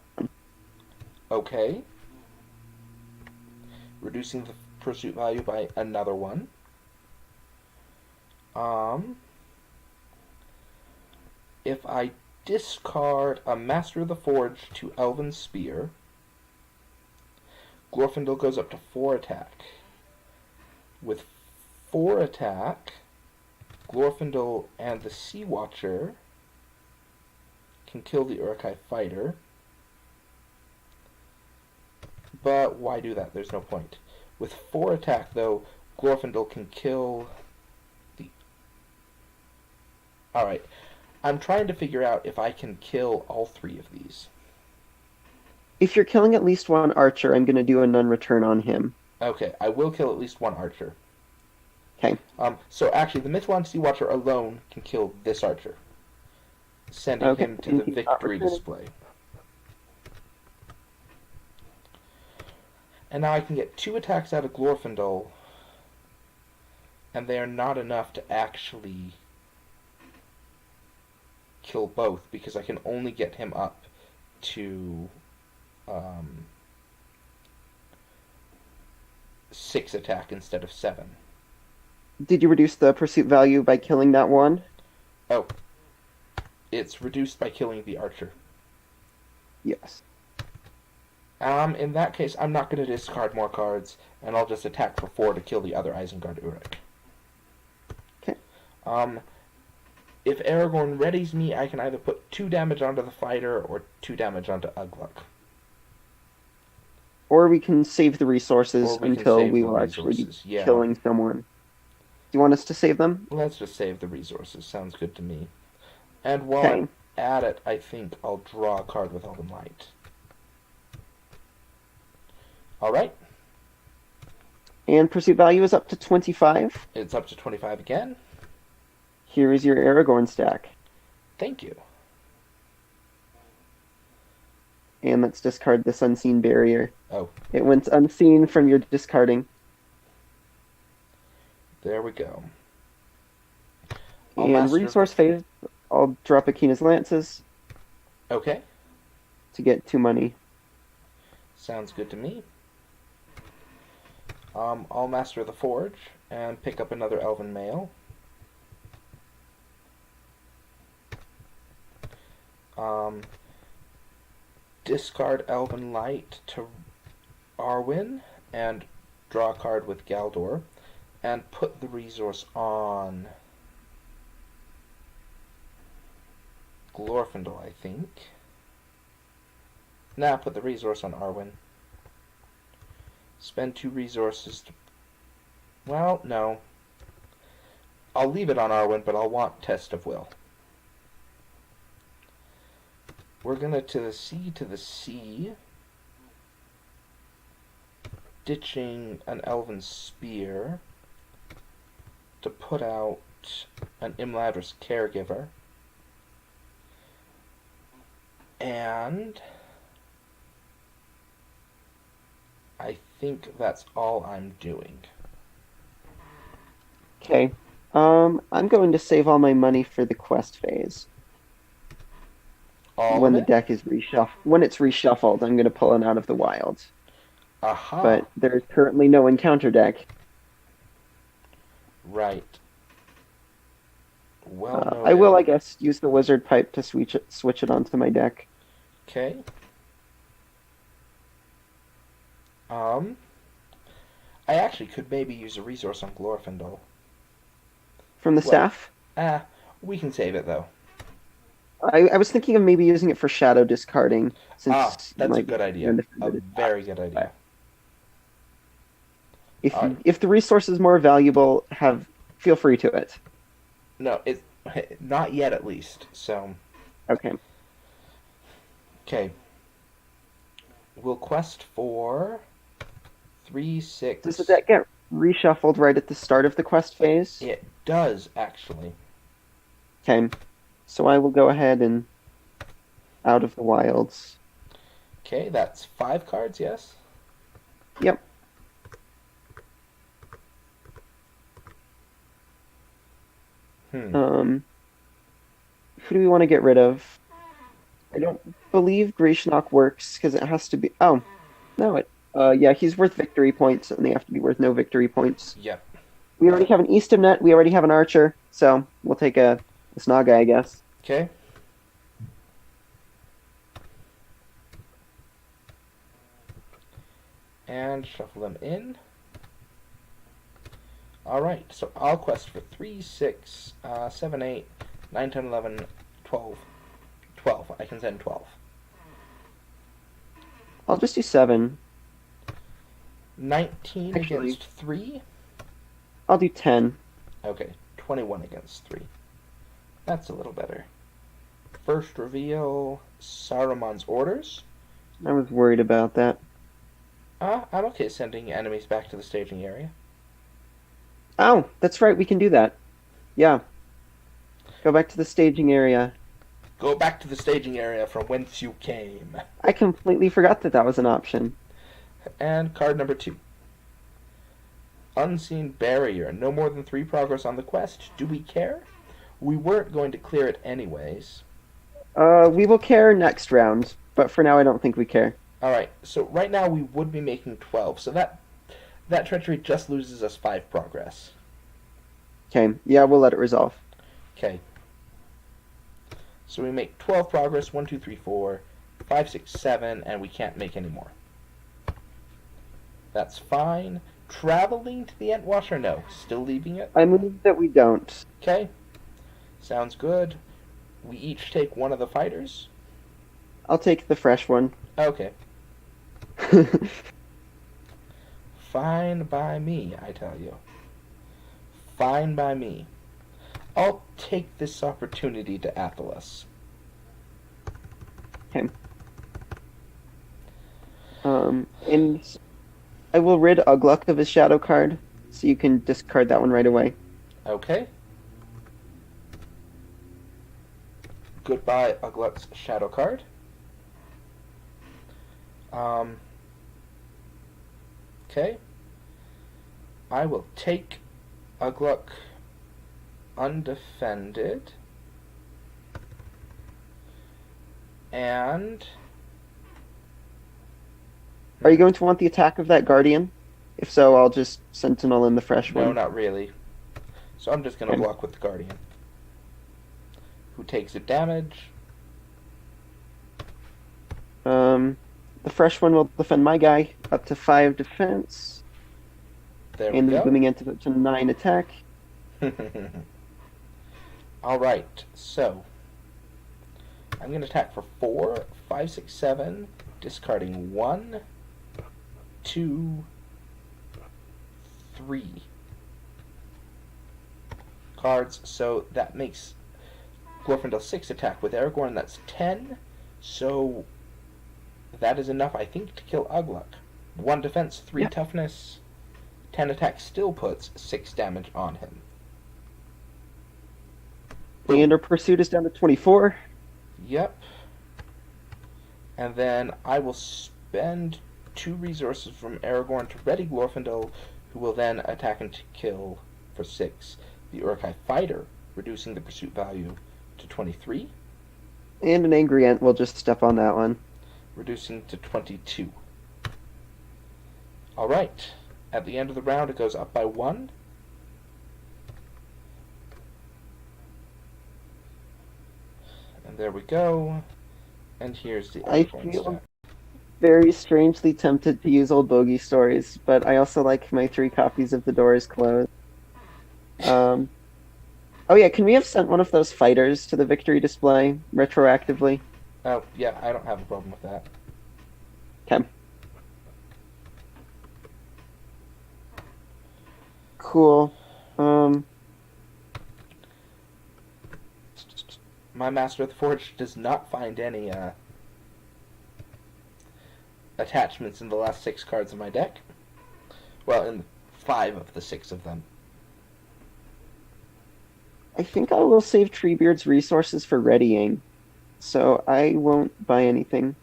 Speaker 1: Okay. Reducing the pursuit value by another 1. If I discard a Master of the Forge to Elven Spear, Glorfindel goes up to 4 attack. With 4 attack, Glorfindel and the Sea Watcher can kill the Uruk-hai fighter. But why do that? There's no point. With 4 attack, though, Glorfindel can kill the... Alright. I'm trying to figure out if I can kill all 3 of these.
Speaker 2: If you're killing at least one archer, I'm going to do a non-return on him.
Speaker 1: Okay, I will kill at least 1 archer.
Speaker 2: Okay.
Speaker 1: So actually, the Mithril Sea Watcher alone can kill this archer, sending him to the victory display. And now I can get 2 attacks out of Glorfindel, and they are not enough to actually kill both, because I can only get him up to 6 attack instead of 7.
Speaker 2: Did you reduce the pursuit value by killing that one?
Speaker 1: Oh. It's reduced by killing the archer.
Speaker 2: Yes.
Speaker 1: In that case, I'm not going to discard more cards, and I'll just attack for 4 to kill the other Isengard Uruk.
Speaker 2: Okay.
Speaker 1: If Aragorn readies me, I can either put 2 damage onto the fighter or 2 damage onto Ugluk.
Speaker 2: Or we can save the resources until we will actually be killing someone. Do you want us to save them?
Speaker 1: Let's just save the resources. Sounds good to me. And while I'm at it, I think I'll draw a card with Elven Light. Alright.
Speaker 2: And pursuit value is up to 25.
Speaker 1: It's up to 25 again.
Speaker 2: Here is your Aragorn stack.
Speaker 1: Thank you.
Speaker 2: And let's discard this unseen barrier.
Speaker 1: Oh.
Speaker 2: It went unseen from your discarding.
Speaker 1: There we go.
Speaker 2: And resource phase, I'll drop Akina's Lances.
Speaker 1: Okay.
Speaker 2: To get 2 money.
Speaker 1: Sounds good to me. I'll Master the Forge and pick up another Elven Mail. Discard Elven Light to Arwen and draw a card with Galdor, and put the resource on Glorfindel, I think. Nah, put the resource on Arwen. Spend 2 resources to... Well, no. I'll leave it on Arwen, but I'll want Test of Will. We're gonna to the sea, ditching an elven spear to put out an Imladris caregiver. And I think that's all I'm doing.
Speaker 2: Okay. I'm going to save all my money for the quest phase.
Speaker 1: All
Speaker 2: When
Speaker 1: of
Speaker 2: the
Speaker 1: it?
Speaker 2: deck is when it's reshuffled, I'm going to pull it out of the wild.
Speaker 1: Aha.
Speaker 2: But there's currently no encounter deck.
Speaker 1: Right. Well
Speaker 2: I will, I
Speaker 1: noted.
Speaker 2: guess, use the wizard pipe to switch it onto my deck.
Speaker 1: Okay. I actually could maybe use a resource on Glorfindel.
Speaker 2: From the
Speaker 1: Well,
Speaker 2: staff?
Speaker 1: we can save it though.
Speaker 2: I was thinking of maybe using it for shadow discarding, since you
Speaker 1: That's a
Speaker 2: might
Speaker 1: good
Speaker 2: be
Speaker 1: idea. A
Speaker 2: undefended attack.
Speaker 1: very good idea.
Speaker 2: If
Speaker 1: Alright.
Speaker 2: if the resource is more valuable, feel free to it.
Speaker 1: No, it's not yet at least. So,
Speaker 2: Okay.
Speaker 1: okay. We'll quest for 3, 6.
Speaker 2: Does the deck get reshuffled right at the start of the quest phase?
Speaker 1: It does actually.
Speaker 2: Okay. So I will go ahead and out of the wilds.
Speaker 1: Okay, that's 5 cards, yes?
Speaker 2: Yep.
Speaker 1: Hmm.
Speaker 2: Who do we want to get rid of? I don't believe Grishnock works because it has to be. Oh, no, yeah, he's worth victory points, and they have to be worth no victory points.
Speaker 1: Yep.
Speaker 2: We already have an Eastham Net. We already have an Archer, so we'll take a Snaga, I guess.
Speaker 1: Okay. And shuffle them in. Alright, so I'll quest for 3, 6, 7, 8, 9, 10, 11, 12. 12. I can send 12.
Speaker 2: I'll just do 7.
Speaker 1: 19
Speaker 2: Actually,
Speaker 1: against 3.
Speaker 2: I'll do 10.
Speaker 1: Okay, 21 against 3. That's a little better. First reveal Saruman's orders.
Speaker 2: I was worried about that.
Speaker 1: I'm okay sending enemies back to the staging area.
Speaker 2: Oh, that's right. We can do that. Yeah. Go back to the staging area.
Speaker 1: Go back to the staging area from whence you came.
Speaker 2: I completely forgot that was an option.
Speaker 1: And card number 2. Unseen Barrier. No more than 3 progress on the quest. Do we care? We weren't going to clear it anyways.
Speaker 2: We will care next round, but for now I don't think we care.
Speaker 1: Alright, so right now we would be making 12, so that treachery just loses us 5 progress.
Speaker 2: Okay, yeah, we'll let it resolve.
Speaker 1: Okay. So we make 12 progress, 1, 2, 3, 4, 5, 6, 7, and we can't make any more. That's fine. Traveling to the Entwasher? No. Still leaving it?
Speaker 2: I move that we don't.
Speaker 1: Okay. Sounds good. We each take one of the fighters?
Speaker 2: I'll take the fresh one.
Speaker 1: Okay. Fine by me, I tell you. Fine by me. I'll take this opportunity to Athelas.
Speaker 2: Okay. And I will rid Ugluk of his shadow card, so you can discard that one right away.
Speaker 1: Okay. Goodbye, Ugluk's shadow card. Okay. I will take Ugluk undefended. And...
Speaker 2: Are you going to want the attack of that Guardian? If so, I'll just Sentinel in the fresh one.
Speaker 1: No, not really. So I'm just going to
Speaker 2: Okay.
Speaker 1: block with the Guardian. Who takes a damage.
Speaker 2: The fresh one will defend my guy up to 5 defense.
Speaker 1: There
Speaker 2: And
Speaker 1: we
Speaker 2: the
Speaker 1: go.
Speaker 2: booming end to 9 attack.
Speaker 1: Alright, so I'm going to attack for 4, 5, 6, 7, discarding 1, 2, 3 cards, so that makes Glorfindel 6 attack. With Aragorn, that's 10, so that is enough, I think, to kill Ugluk. 1 defense, 3
Speaker 2: Yeah.
Speaker 1: toughness, 10 attack still puts 6 damage on him.
Speaker 2: And our pursuit is down to 24.
Speaker 1: Yep. And then I will spend 2 resources from Aragorn to ready Glorfindel, who will then attack and kill for 6 the Uruk-hai fighter, reducing the pursuit value to 23,
Speaker 2: And an angry ant will just step on that one.
Speaker 1: reducing to 22. Alright. At the end of the round, it goes up by 1. And there we go. And here's the
Speaker 2: I
Speaker 1: Aragorn
Speaker 2: feel
Speaker 1: stat.
Speaker 2: very strangely tempted to use old bogey stories, but I also like my 3 copies of The Door is Closed. Oh yeah, can we have sent one of those fighters to the victory display retroactively?
Speaker 1: Oh, yeah, I don't have a problem with that.
Speaker 2: Okay. Cool.
Speaker 1: My Master of the Forge does not find any attachments in the last 6 cards of my deck. Well, in 5 of the 6 of them.
Speaker 2: I think I will save Treebeard's resources for readying, so I won't buy anything.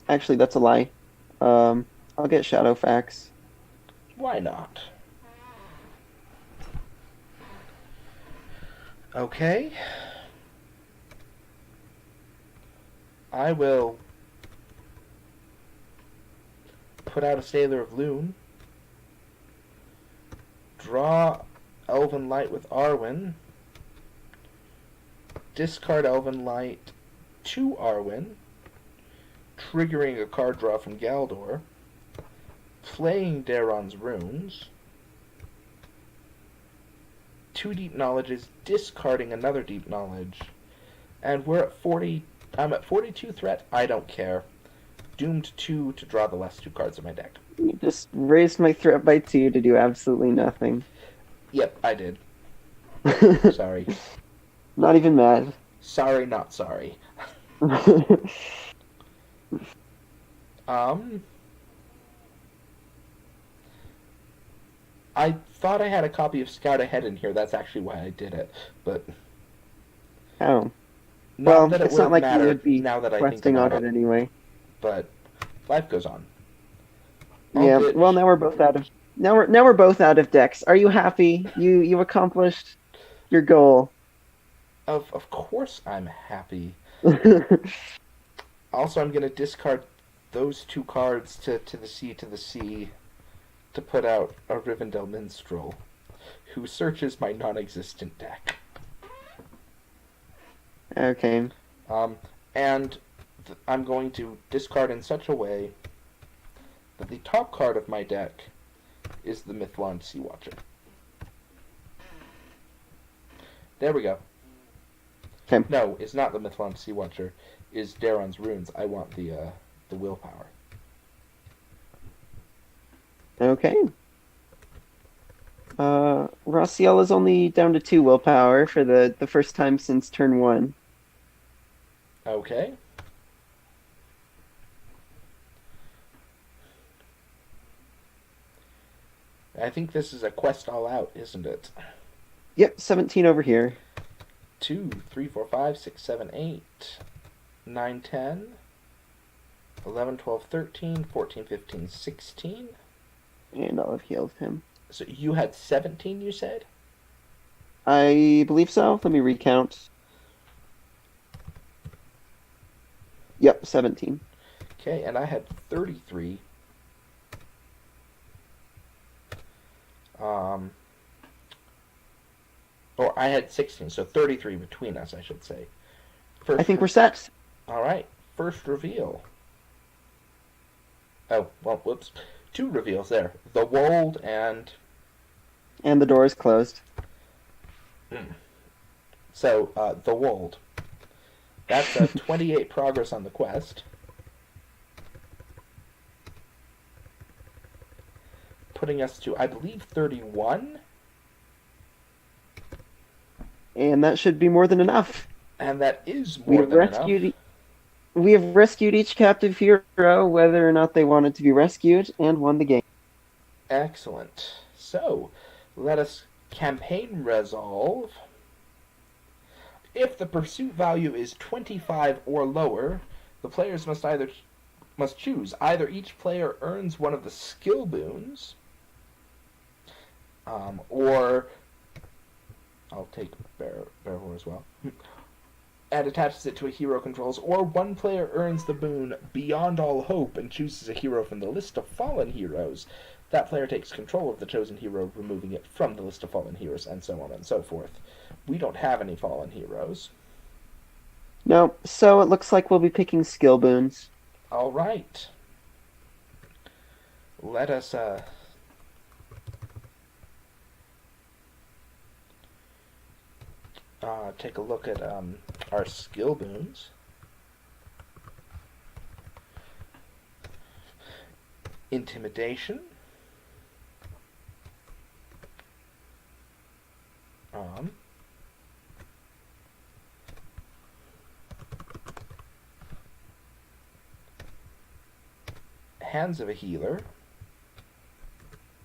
Speaker 2: Actually, that's a lie. I'll get Shadowfax.
Speaker 1: Why not? Okay. I will put out a Sailor of Loon. Draw Elven Light with Arwen. Discard Elven Light to Arwen, triggering a card draw from Galdor. Playing Daron's Runes. 2 Deep Knowledges, discarding another Deep Knowledge. And we're at 40. I'm at 42 threat. I don't care. Doomed 2 to draw the last 2 cards of my deck.
Speaker 2: You just raised my threat by 2 to do absolutely nothing.
Speaker 1: Yep, I did. Sorry.
Speaker 2: Not even mad.
Speaker 1: Sorry, not sorry. I thought I had a copy of Scout Ahead in here. That's actually why I did it. But
Speaker 2: Oh.
Speaker 1: not
Speaker 2: Well,
Speaker 1: that it
Speaker 2: it's
Speaker 1: would
Speaker 2: not like you
Speaker 1: matter
Speaker 2: would be
Speaker 1: now that I think
Speaker 2: questing
Speaker 1: about
Speaker 2: on
Speaker 1: it.
Speaker 2: it anyway.
Speaker 1: But life goes on.
Speaker 2: Yeah. Well, now we're both out of now we're both out of decks. Are you happy? You accomplished your goal.
Speaker 1: Of course I'm happy. Also, I'm going to discard those 2 cards to the sea to put out a Rivendell Minstrel, who searches my non-existent deck.
Speaker 2: Okay.
Speaker 1: And I'm going to discard in such a way that the top card of my deck is the Mithlond Sea Watcher. There we go.
Speaker 2: Okay.
Speaker 1: No, it's not the Mithlond Sea Watcher. Is Daron's Runes. I want the willpower.
Speaker 2: Okay. Rossiel is only down to 2 willpower for the first time since turn 1.
Speaker 1: Okay. I think this is a quest all out, isn't it?
Speaker 2: Yep, 17 over here.
Speaker 1: 2, 3, 4, 5, 6, 7, 8, 9, 10, 11, 12, 13, 14, 15, 16.
Speaker 2: And I'll have healed him.
Speaker 1: So you had 17, you said?
Speaker 2: I believe so. Let me recount. Yep, 17.
Speaker 1: Okay, and I had 33. Or I had 16, so 33 between us, I should say.
Speaker 2: I think we're set.
Speaker 1: All right, first reveal. Oh, well, whoops. 2 reveals there. The Wold and...
Speaker 2: And the door is closed.
Speaker 1: So, The Wold. That's a 28 progress on the quest. putting us to, I believe, 31.
Speaker 2: And that should be more than enough.
Speaker 1: And that is
Speaker 2: We
Speaker 1: more
Speaker 2: have
Speaker 1: than enough.
Speaker 2: we have rescued each captive hero, whether or not they wanted to be rescued, and won the game.
Speaker 1: Excellent. So, let us campaign resolve. If the pursuit value is 25 or lower, the players must choose. Either each player earns one of the skill boons, or I'll take Beravor as well, and attaches it to a hero controls, or one player earns the boon Beyond All Hope and chooses a hero from the list of fallen heroes. That player takes control of the chosen hero, removing it from the list of fallen heroes, and so on and so forth. We don't have any fallen heroes.
Speaker 2: No, so it looks like we'll be picking skill boons.
Speaker 1: All right. Let us take a look at our skill boons. Intimidation. Hands of a Healer.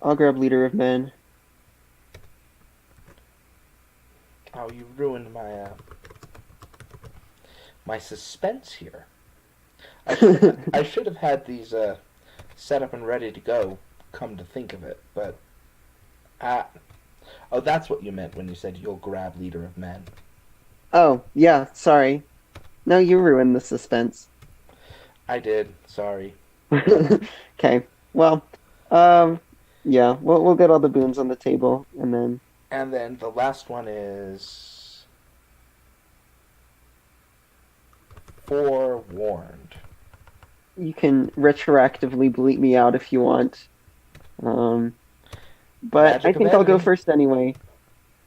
Speaker 2: I'll grab Leader of Men.
Speaker 1: Oh, you ruined my suspense here. I should have had these set up and ready to go, come to think of it, but oh, that's what you meant when you said you'll grab Leader of Men.
Speaker 2: Oh, yeah, sorry. No, you ruined the suspense.
Speaker 1: I did, sorry.
Speaker 2: Okay, well, yeah, we'll get all the boons on the table, and then...
Speaker 1: And then the last one is Forewarned.
Speaker 2: You can retroactively bleep me out if you want. But
Speaker 1: Magic
Speaker 2: I think I'll go
Speaker 1: editing.
Speaker 2: first anyway.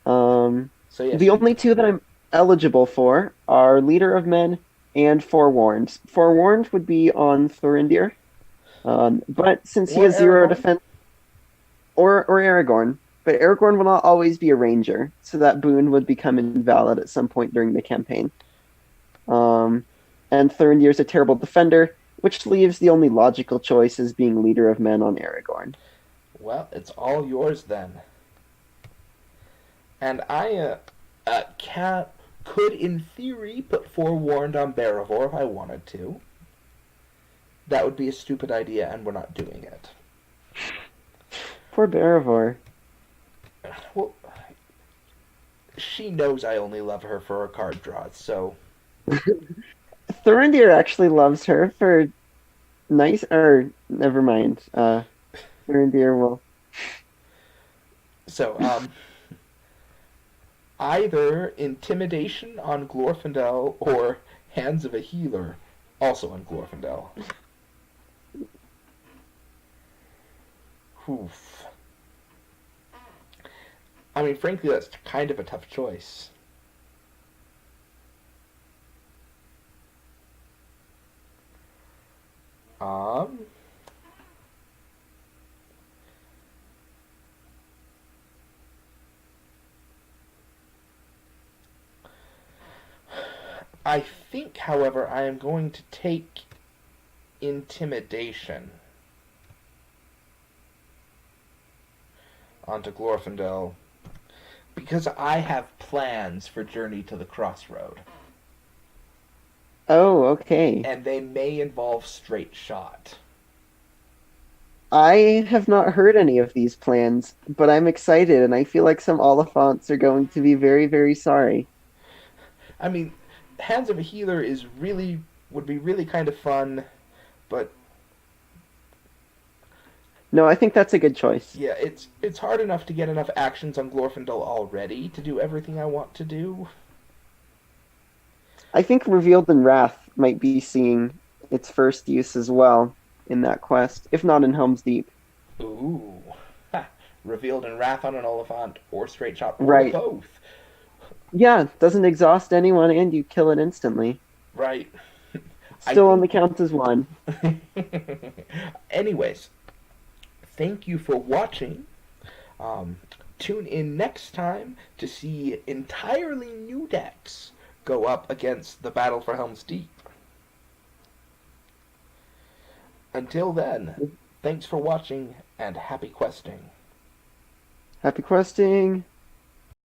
Speaker 1: So yes,
Speaker 2: The only two that I'm eligible for are Leader of Men and Forewarned. Forewarned would be on Thorindir. But since he
Speaker 1: Or
Speaker 2: has zero
Speaker 1: Aragorn.
Speaker 2: defense... Or Aragorn. But Aragorn will not always be a ranger, so that boon would become invalid at some point during the campaign. And Thorindir is a terrible defender, which leaves the only logical choice as being Leader of Men on Aragorn.
Speaker 1: Well, it's all yours then. And I could, in theory, put Forewarned on Beravor if I wanted to. That would be a stupid idea, and we're not doing it.
Speaker 2: Poor Beravor.
Speaker 1: Well, she knows I only love her for her card draws, so...
Speaker 2: Thorindir actually loves her for nice... Or, never mind. Thorindir will...
Speaker 1: So, either Intimidation on Glorfindel or Hands of a Healer, also on Glorfindel. Oof. I mean, frankly, that's kind of a tough choice. I think, however, I am going to take Intimidation onto Glorfindel because I have plans for Journey to the Crossroad.
Speaker 2: Oh, okay.
Speaker 1: And they may involve straight shot.
Speaker 2: I have not heard any of these plans, but I'm excited, and I feel like some Oliphants are going to be very, very sorry.
Speaker 1: I mean, Hands of a Healer would be really kind of fun, but
Speaker 2: No, I think that's a good choice.
Speaker 1: yeah, it's hard enough to get enough actions on Glorfindel already to do everything I want to do.
Speaker 2: I think Revealed in Wrath might be seeing its first use as well in that quest, if not in Helm's Deep.
Speaker 1: Ooh. Ha. Revealed in Wrath on an Oliphant, or straight shot, or
Speaker 2: Right.
Speaker 1: both.
Speaker 2: Yeah, doesn't exhaust anyone, and you kill it instantly.
Speaker 1: Right.
Speaker 2: Still only counts as one.
Speaker 1: Anyways, thank you for watching. Um, Tune in next time to see entirely new decks go up against the Battle for Helm's Deep. Until then, thanks for watching and happy questing.
Speaker 2: Happy questing.